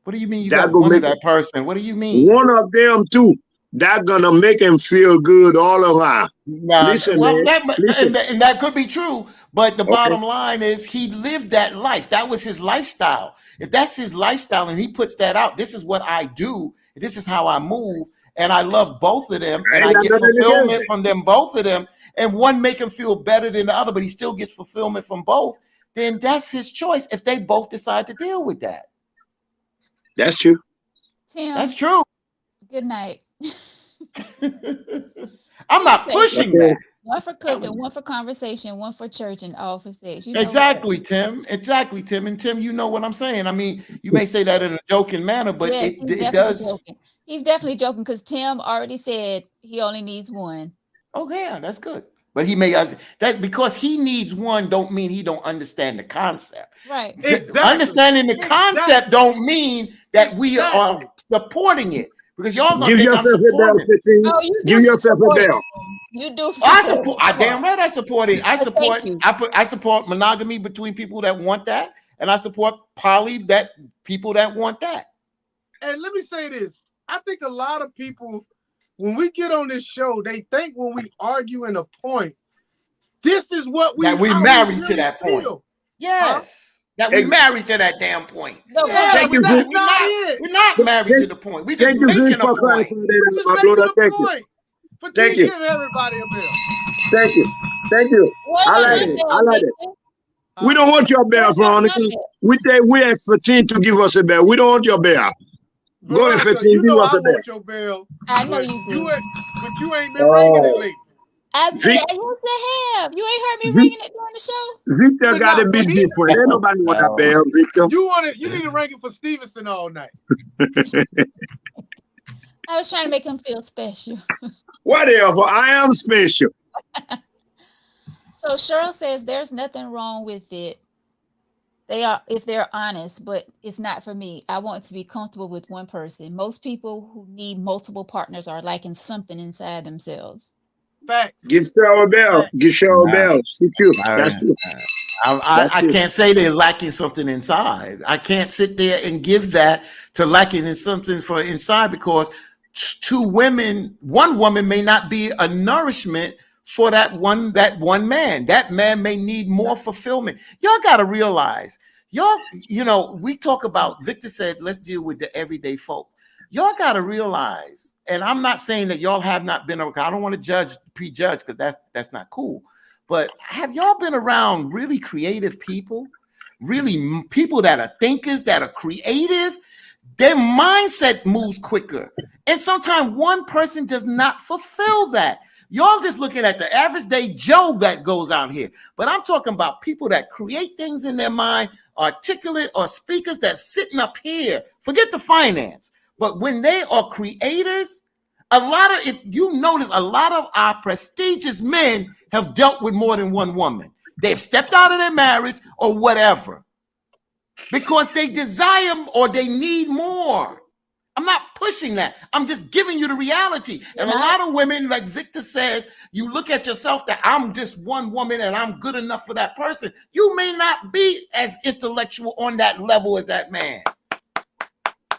What do you mean you got one of that person? What do you mean? One of them too. That gonna make him feel good all around. Listen, man. And that could be true, but the bottom line is he lived that life. That was his lifestyle. If that's his lifestyle and he puts that out, this is what I do. This is how I move, and I love both of them, and I get fulfillment from them, both of them. And one make him feel better than the other, but he still gets fulfillment from both. Then that's his choice. If they both decide to deal with that, that's true. Tim, that's true. Good night. I'm not pushing that. One for cooking, one for conversation, one for church, and all for sex. Exactly, Tim. Exactly, Tim. And Tim, you know what I'm saying. I mean, you may say that in a joking manner, but yes, it does. Joking. He's definitely joking because Tim already said he only needs one. Oh, yeah, that's good. But he may that because he needs one don't mean he don't understand the concept. Right. Exactly. Understanding the concept don't mean that we are supporting it. Because y'all gonna Give think I'm yourself a bell, supporting it. 15. Oh, you Give do yourself a support it. bell. You do. I support. I damn right I support it. I Thank support. you. I support monogamy between people that want that, and I support poly that people that want that. And let me say this: I think a lot of people, when we get on this show, they think when we argue in a point, this is what we That we how married really to that point. feel. Yes, that we married to that damn point. No, Yeah, Thank you, that's Vic. not it. We're not married to the point. We just Thank you, Vic, making a for point. clarifying We're that, just my making brother. a Thank you. point. But Thank you you. give everybody a bill. Thank you. Thank you. what I about like my it. bell, I like it. Victor? We don't want your bell, What about my Veronica. bell? We ask for 10 to give us a bell. We don't want your bell. Go ahead, Veronica, 15. you Give know us I a bell. want your bill. I know But you do. but you ain't been ringing it lately. I did. Vic, Yes, I have. You ain't heard me Vic, ringing it during the show? Victor But got to not be for me. different. Ain't nobody want that bell, Victor. You need to ring it for Stevenson all night. I was trying to make him feel special. Whatever. I am special. So Cheryl says there's nothing wrong with it. They are if they're honest, but it's not for me. I want to be comfortable with one person. Most people who need multiple partners are lacking something inside themselves. Facts. Give Cheryl a bell. Facts. Give Cheryl a bell. See you. That's it. I can't say they're lacking something inside. I can't sit there and give that to lacking in something for inside because one woman may not be a nourishment for that one man. That man may need more fulfillment. Y'all got to realize, we talk about, Victor said, let's deal with the everyday folk. Y'all got to realize, and I'm not saying that y'all have not been, I don't want to prejudge because that's not cool. But have y'all been around really creative people? Really people that are thinkers, that are creative? Their mindset moves quicker. And sometimes one person does not fulfill that. Y'all just looking at the average day Joe that goes out here. But I'm talking about people that create things in their mind, articulate or speakers that's sitting up here. Forget the finance. But when they are creators, if you notice, a lot of our prestigious men have dealt with more than one woman. They've stepped out of their marriage or whatever because they desire or they need more. I'm not pushing that. I'm just giving you the reality. And a lot of women, like Victor says, you look at yourself that I'm just one woman and I'm good enough for that person. You may not be as intellectual on that level as that man.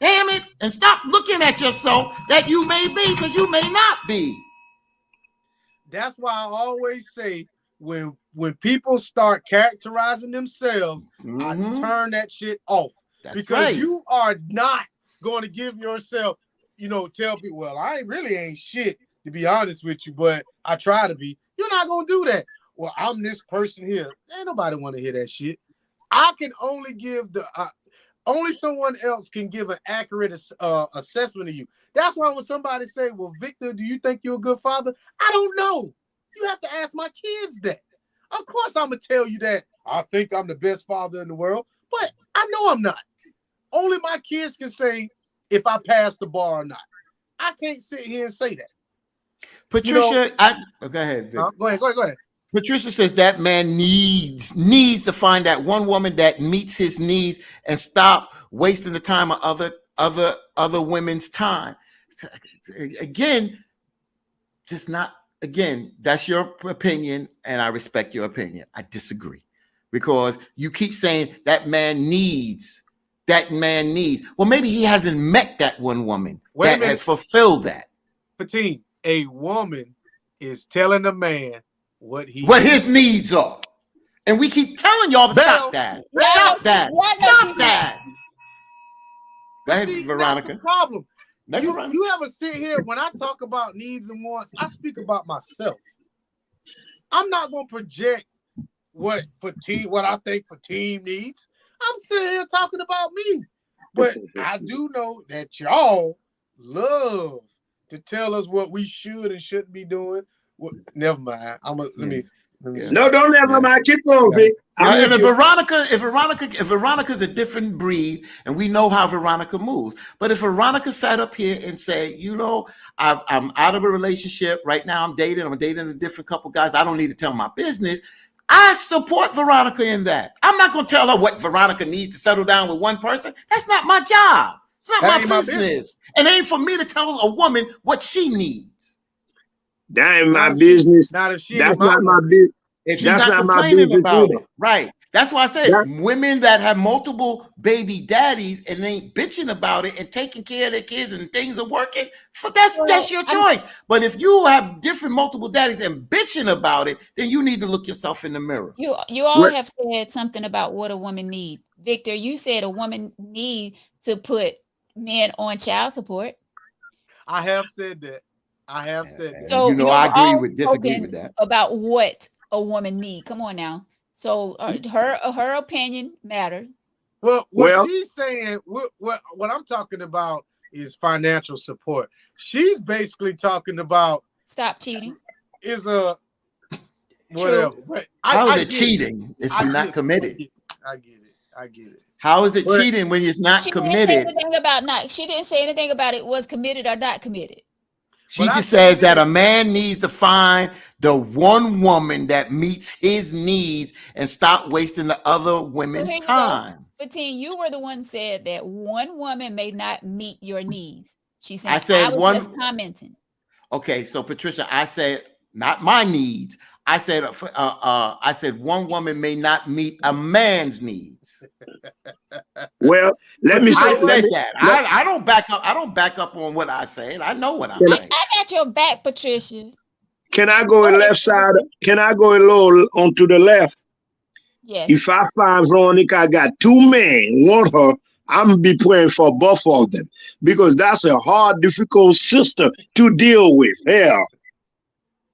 Damn it. And stop looking at yourself that you may be because you may not be. That's why I always say when people start characterizing themselves, I turn that shit off. That's because right. You are not going to give yourself, tell people, well, I really ain't shit, to be honest with you, but I try to be. You're not going to do that. Well, I'm this person here. Ain't nobody want to hear that shit. I can only give only someone else can give an accurate assessment of you. That's why when somebody say, well, Victor, do you think you're a good father? I don't know. You have to ask my kids that. Of course, I'm going to tell you that I think I'm the best father in the world, but I know I'm not. Only my kids can say if I pass the bar or not. I can't sit here and say that. Patricia, go ahead. Go ahead. Patricia says that man needs to find that one woman that meets his needs and stop wasting the time of other women's time. Again, that's your opinion, and I respect your opinion. I disagree because you keep saying that man needs. Well, maybe he hasn't met that one woman that has fulfilled that. Patine, a woman is telling a man what his needs are. And we keep telling y'all to stop that. Stop that. Stop that. Go ahead, Veronica. That's the problem. You ever sit here when I talk about needs and wants, I speak about myself. I'm not going to project what I think for team needs. I'm sitting here talking about me. But I do know that y'all love to tell us what we should and shouldn't be doing. Well, never mind. No, don't ever mind. Keep going, Vic. And if Veronica's a different breed, and we know how Veronica moves. But if Veronica sat up here and say, I'm out of a relationship right now, I'm dating a different couple guys, I don't need to tell my business. I support Veronica in that. I'm not going to tell her what Veronica needs to settle down with one person. That's not my job. It's not my business. And it ain't for me to tell a woman what she needs. That ain't my business. That's not my business. If she's not complaining about it, right? That's why I said women that have multiple baby daddies and ain't bitching about it and taking care of their kids and things are working, that's your choice. But if you have different multiple daddies and bitching about it, then you need to look yourself in the mirror. You all have said something about what a woman needs. Victor, you said a woman need to put men on child support. I have said that. So I disagree with that. About what a woman need. Come on now. So her opinion matters. Well, what she's saying, what I'm talking about is financial support. She's basically talking about stop cheating. Is a whatever. But how is it cheating if you're not committed? I get it. How is it cheating when you're not committed? She didn't say anything about it was committed or not committed. She just says that a man needs to find the one woman that meets his needs and stop wasting the other women's time. But Tim, you were the one said that one woman may not meet your needs. She said, I was just commenting. Okay, so Patricia, I said not my needs. I said one woman may not meet a man's needs. Well, let me say I said that. I don't back up. I don't back up on what I said. I know what I'm saying. I got your back, Patricia. Can I go in left side? Can I go a little onto the left? Yes. If I find Veronica, I got two men want her, I'm gonna be praying for both of them because that's a hard, difficult sister to deal with. Hell,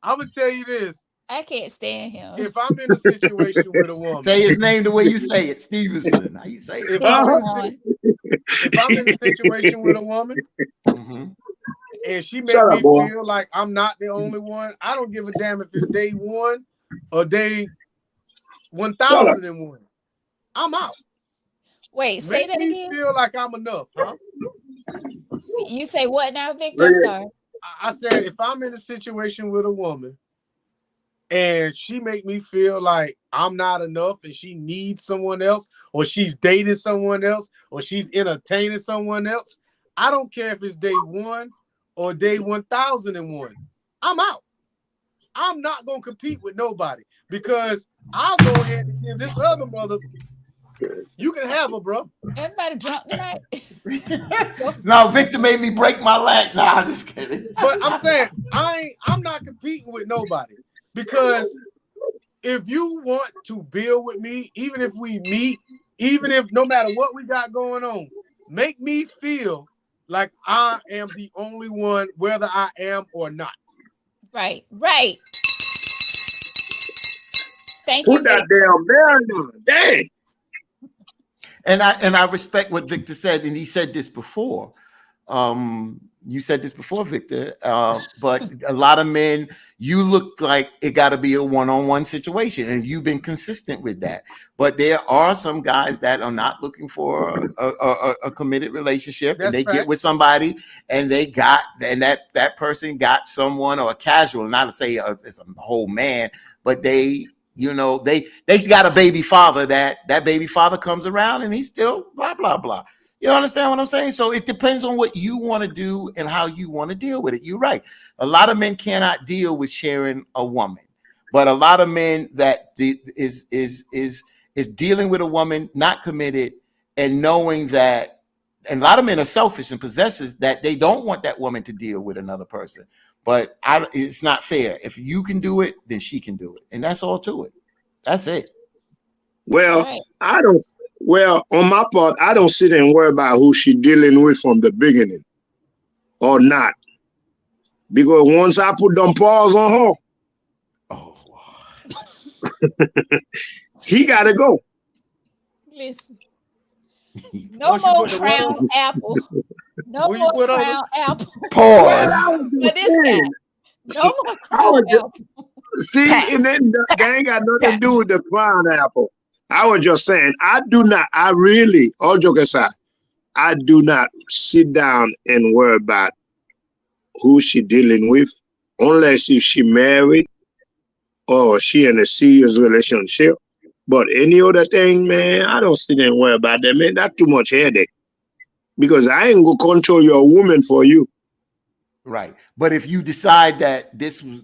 I'm gonna tell you this. I can't stand him. If I'm in a situation with a woman, say his name the way you say it, Stevenson. How you say it? If I'm in a situation with a woman, and she makes me feel like I'm not the only one, I don't give a damn if it's day 1 or day 1001. I'm out. Wait, say that again. Feel like I'm enough, huh? You say what now, Victor? I'm sorry. I said if I'm in a situation with a woman and she make me feel like I'm not enough and she needs someone else, or she's dating someone else, or she's entertaining someone else, I don't care if it's day 1 or day 1001. I'm out. I'm not gonna compete with nobody because I'll go ahead and give this other mother. You can have her, bro. Everybody drunk tonight. No, Victor made me break my leg. Nah, I'm just kidding. But I'm saying I'm not competing with nobody because if you want to build with me, even if we meet, even if no matter what we got going on, make me feel like I am the only one, whether I am or not. Right. Thank you. Put that damn bell on. Dang. And I respect what Victor said, and he said this before. You said this before, Victor. But a lot of men, you look like it got to be a one-on-one situation, and you've been consistent with that. But there are some guys that are not looking for a committed relationship, and they get with somebody, and that person got someone, or a casual, not to say it's a whole man, but they got a baby father that baby father comes around and he's still blah, blah, blah. You understand what I'm saying? So it depends on what you want to do and how you want to deal with it. You're right. A lot of men cannot deal with sharing a woman, but a lot of men that is dealing with a woman not committed and knowing that, and a lot of men are selfish and possessive that they don't want that woman to deal with another person. But it's not fair. If you can do it, then she can do it. And that's all to it. That's it. Well, right. On my part, I don't sit and worry about who she's dealing with from the beginning or not. Because once I put them paws on her, he got to go. Listen. No more crown apple. No more crown apple. Pause. For this guy. No more crown apple. See, and then that ain't got nothing to do with the pineapple. I was just saying, I really, all joking aside, I do not sit down and worry about who she dealing with, unless if she married or she in a serious relationship. But any other thing, man, I don't sit and worry about that, man. That's too much headache. Because I ain't gonna control your woman for you. Right. But if you decide that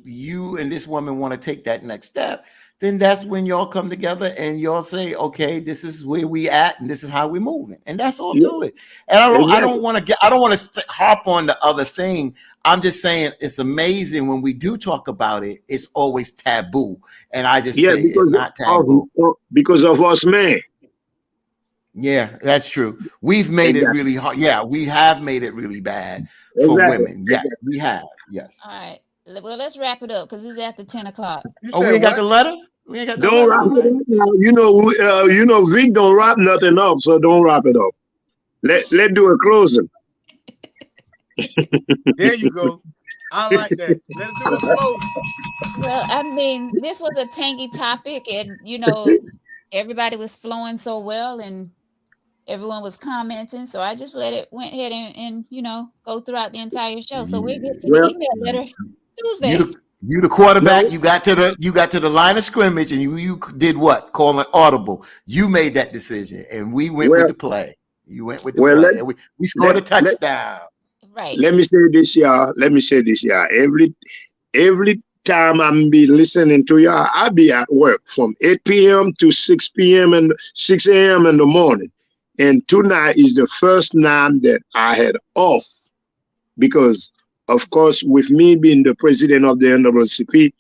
you and this woman want to take that next step, then that's when y'all come together and y'all say, okay, this is where we at and this is how we're moving. And that's all to it. And I don't want to harp on the other thing. I'm just saying it's amazing when we do talk about it, it's always taboo. And I just say it's not taboo. Because of us, man. Yeah, that's true. We've made it really hard. Yeah, we have made it really bad for women. Yes, we have. Yes. All right. Well, let's wrap it up because it's after 10 o'clock. Oh, we ain't got the letter? We ain't got the don't letter. Wrap it up now. You know, Vic don't wrap nothing up, so don't wrap it up. Let's do a closing. There you go. I like that. Let's do a closing. Well, I mean, this was a tangy topic, and everybody was flowing so well, and everyone was commenting. So I just went ahead and go throughout the entire show. So we'll get to the email letter Tuesday. You the quarterback. No. You got to the line of scrimmage, and you did what? Call an audible. You made that decision, and we went with the play. You went with the play. And we scored a touchdown. Right. Let me say this, y'all. Every time I'm be listening to y'all, I be at work from 8 p.m. to 6 p.m. and 6 a.m. in the morning. And tonight is the first night that I had off because, of course, with me being the president of the NAACP,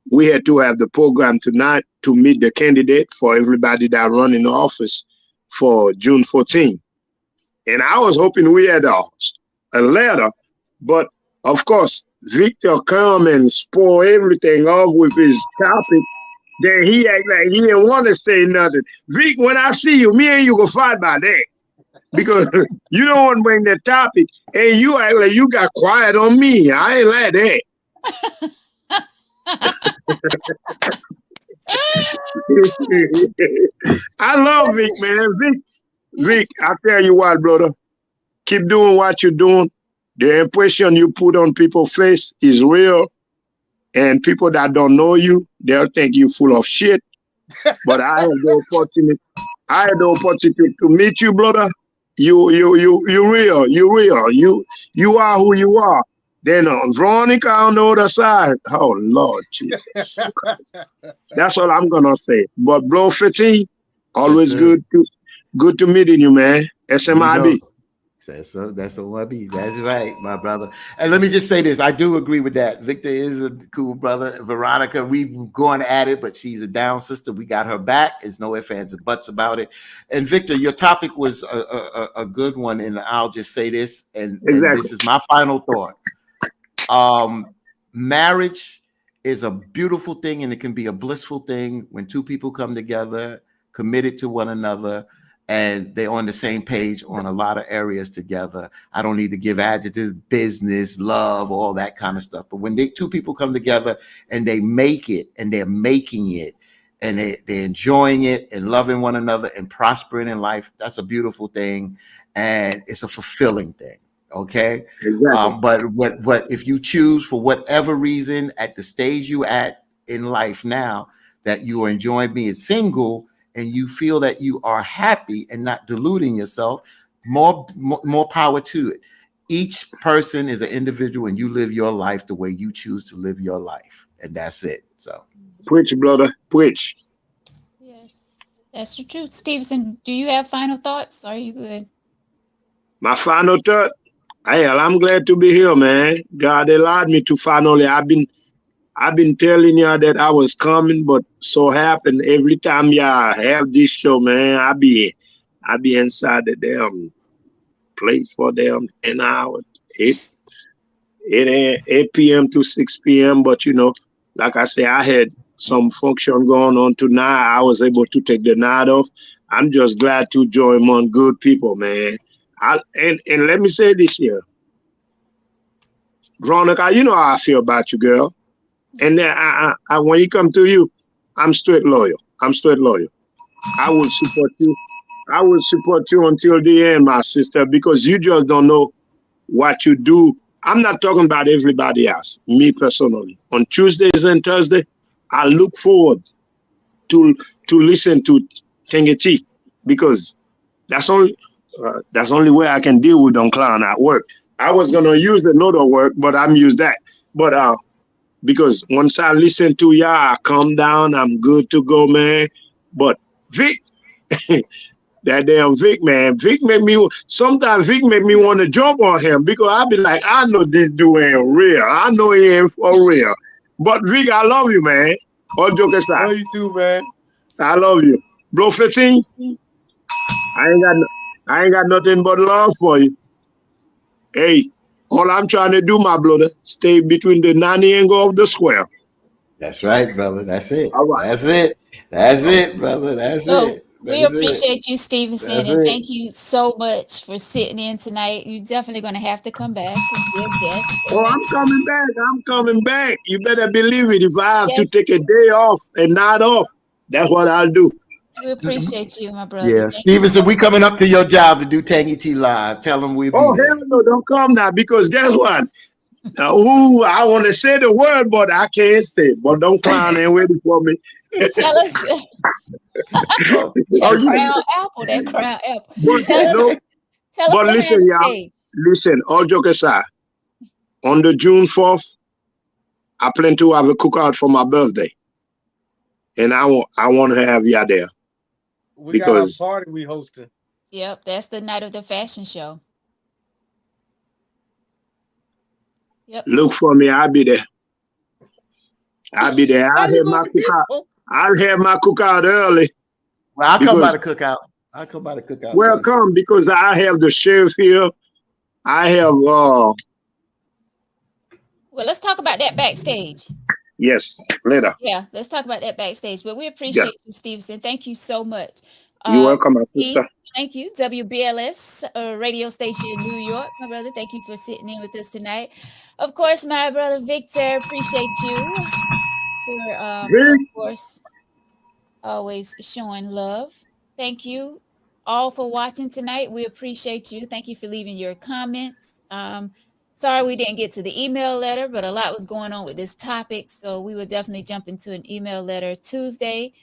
we had to have the program tonight to meet the candidate for everybody that run in the office for June 14. And I was hoping we had a letter, but of course, Victor come and spoil everything off with his topic. Then he act like he didn't want to say nothing. Vic, when I see you, me and you go fight by that. Because you don't want to bring that topic. And you act like you got quiet on me. I ain't like that. I love Vic, man. Vic, I tell you what, brother. Keep doing what you're doing. The impression you put on people's face is real. And people that don't know you, they'll think you full of shit. But I had the opportunity to meet you, brother. You real. You are who you are. Then Veronica on the other side. Oh Lord Jesus. That's all I'm gonna say. But bro 15, always good to meeting you, man. SMIB. That's what be. That's right, my brother. And let me just say this. I do agree with that. Victor is a cool brother. Veronica, we've gone at it, but she's a down sister. We got her back. There's no ifs, ands, and buts about it. And Victor, your topic was a good one. And I'll just say this, and this is my final thought. Marriage is a beautiful thing, and it can be a blissful thing when two people come together, committed to one another, and they're on the same page on a lot of areas together. I don't need to give adjectives, business, love, all that kind of stuff. But when two people come together and they make it and they're making it and they're enjoying it and loving one another and prospering in life, that's a beautiful thing. And it's a fulfilling thing. Okay. Exactly. But if you choose for whatever reason at the stage you at in life now that you are enjoying being single, and you feel that you are happy and not deluding yourself, more power to it. Each person is an individual, and you live your life the way you choose to live your life, and that's it. So, preach, brother, preach. Yes, that's the truth. Stevenson, do you have final thoughts? Are you good? My final thought. Hell, I'm glad to be here, man. God allowed me to finally. I've been telling y'all that I was coming, but so happened every time y'all have this show, man, I be inside the damn place for damn 10 hours, 8 p.m. to 6 p.m. But like I say, I had some function going on tonight. I was able to take the night off. I'm just glad to join among good people, man. And let me say this here. Veronica, you know how I feel about you, girl. And then when it come to you, I'm straight loyal. I'm straight loyal. I will support you. I will support you until the end, my sister, because you just don't know what you do. I'm not talking about everybody else. Me personally, on Tuesdays and Thursday, I look forward to listen to Tangy because that's only way I can deal with Don Clown at work. I was gonna use another work, but I'm used that. But because once I listen to y'all, I calm down. I'm good to go, man. But Vic, that damn Vic, man. Sometimes Vic make me want to jump on him because I be like, I know this dude ain't real. I know he ain't for real. But Vic, I love you, man. All joke aside. I love you too, man. I love you. Bro 15, I ain't got nothing but love for you. Hey, all I'm trying to do, my brother, stay between the 90 angle of the square. That's right, brother. That's it. All right. That's it. That's it, brother. That's it. We appreciate you, Stevenson, That's and it. thank you so much for sitting in tonight. You're definitely going to have to come back and be a guest. Oh, I'm coming back. I'm coming back. You better believe it. If I have to Yes. take a day off and not off, that's what I'll do. We appreciate you, my brother. Yeah, Thank you Stevenson, so we much. coming up to your job to do Tangy T live. Tell them we'll be Oh, there. hell no, don't come now because guess what? I want to say the word, but I can't say. But don't clown and waiting for me. Tell us Oh, that you crown apple. That crown apple. But, Tell us but behind listen, the y'all. stage. Listen, all joke aside. On the June 4th, I plan to have a cookout for my birthday. And I want to have you there. We Because- got a party we hosting. Yep, that's the night of the fashion show. Yep. Look for me. I'll be there. I'll be there. How I'll you have my gonna be cookout. here? I'll have my cookout early. Well, I'll come by the Because- cookout. I'll come by the cookout. Welcome, because I have the sheriff here. I have Well, let's talk about that backstage. yes, later. Yeah, let's talk about that backstage. But we appreciate you, Stevenson. Thank you so much. You're welcome, my sister. Thank you, WBLS radio station in New York, my brother. Thank you for sitting in with us tonight. Of course, my brother Victor, appreciate you for, of Vic. course, always showing love. Thank you all for watching tonight. We appreciate you. Thank you for leaving your comments. Sorry we didn't get to the email letter, but a lot was going on with this topic, so we will definitely jump into an email letter Tuesday.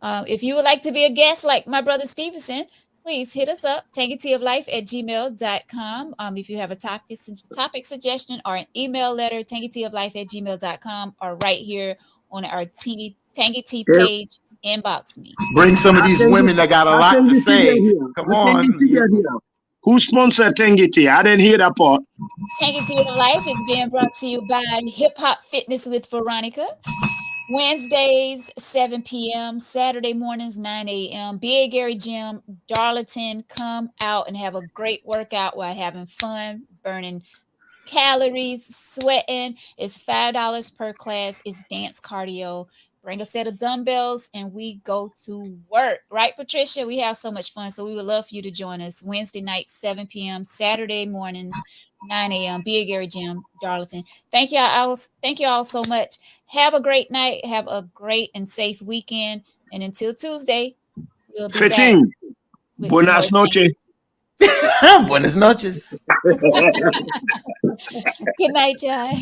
If you would like to be a guest like my brother Stevenson, please hit us up, tangyteaoflife@gmail.com. If you have a topic suggestion or an email letter, tangyteaoflife@gmail.com, or right here on our Tangy Tea page, inbox me. Bring some of these women that got a lot to say. Come on. Who sponsored Tangy Tea? I didn't hear that part. Tangy Tea of Life is being brought to you by Hip Hop Fitness with Veronica. Wednesdays, 7 p.m., Saturday mornings, 9 a.m. Big Gary Gym, Darlington. Come out and have a great workout while having fun, burning calories, sweating. It's $5 per class. It's dance cardio. Bring a set of dumbbells and we go to work. Right, Patricia? We have so much fun. So we would love for you to join us Wednesday night, 7 p.m., Saturday mornings, 9 a.m. Big Gary Gym, Darlington. Thank you all so much. Have a great night. Have a great and safe weekend. And until Tuesday, we'll be 15. back. with Buenas some more noches. Buenas noches. things. Good night, y'all.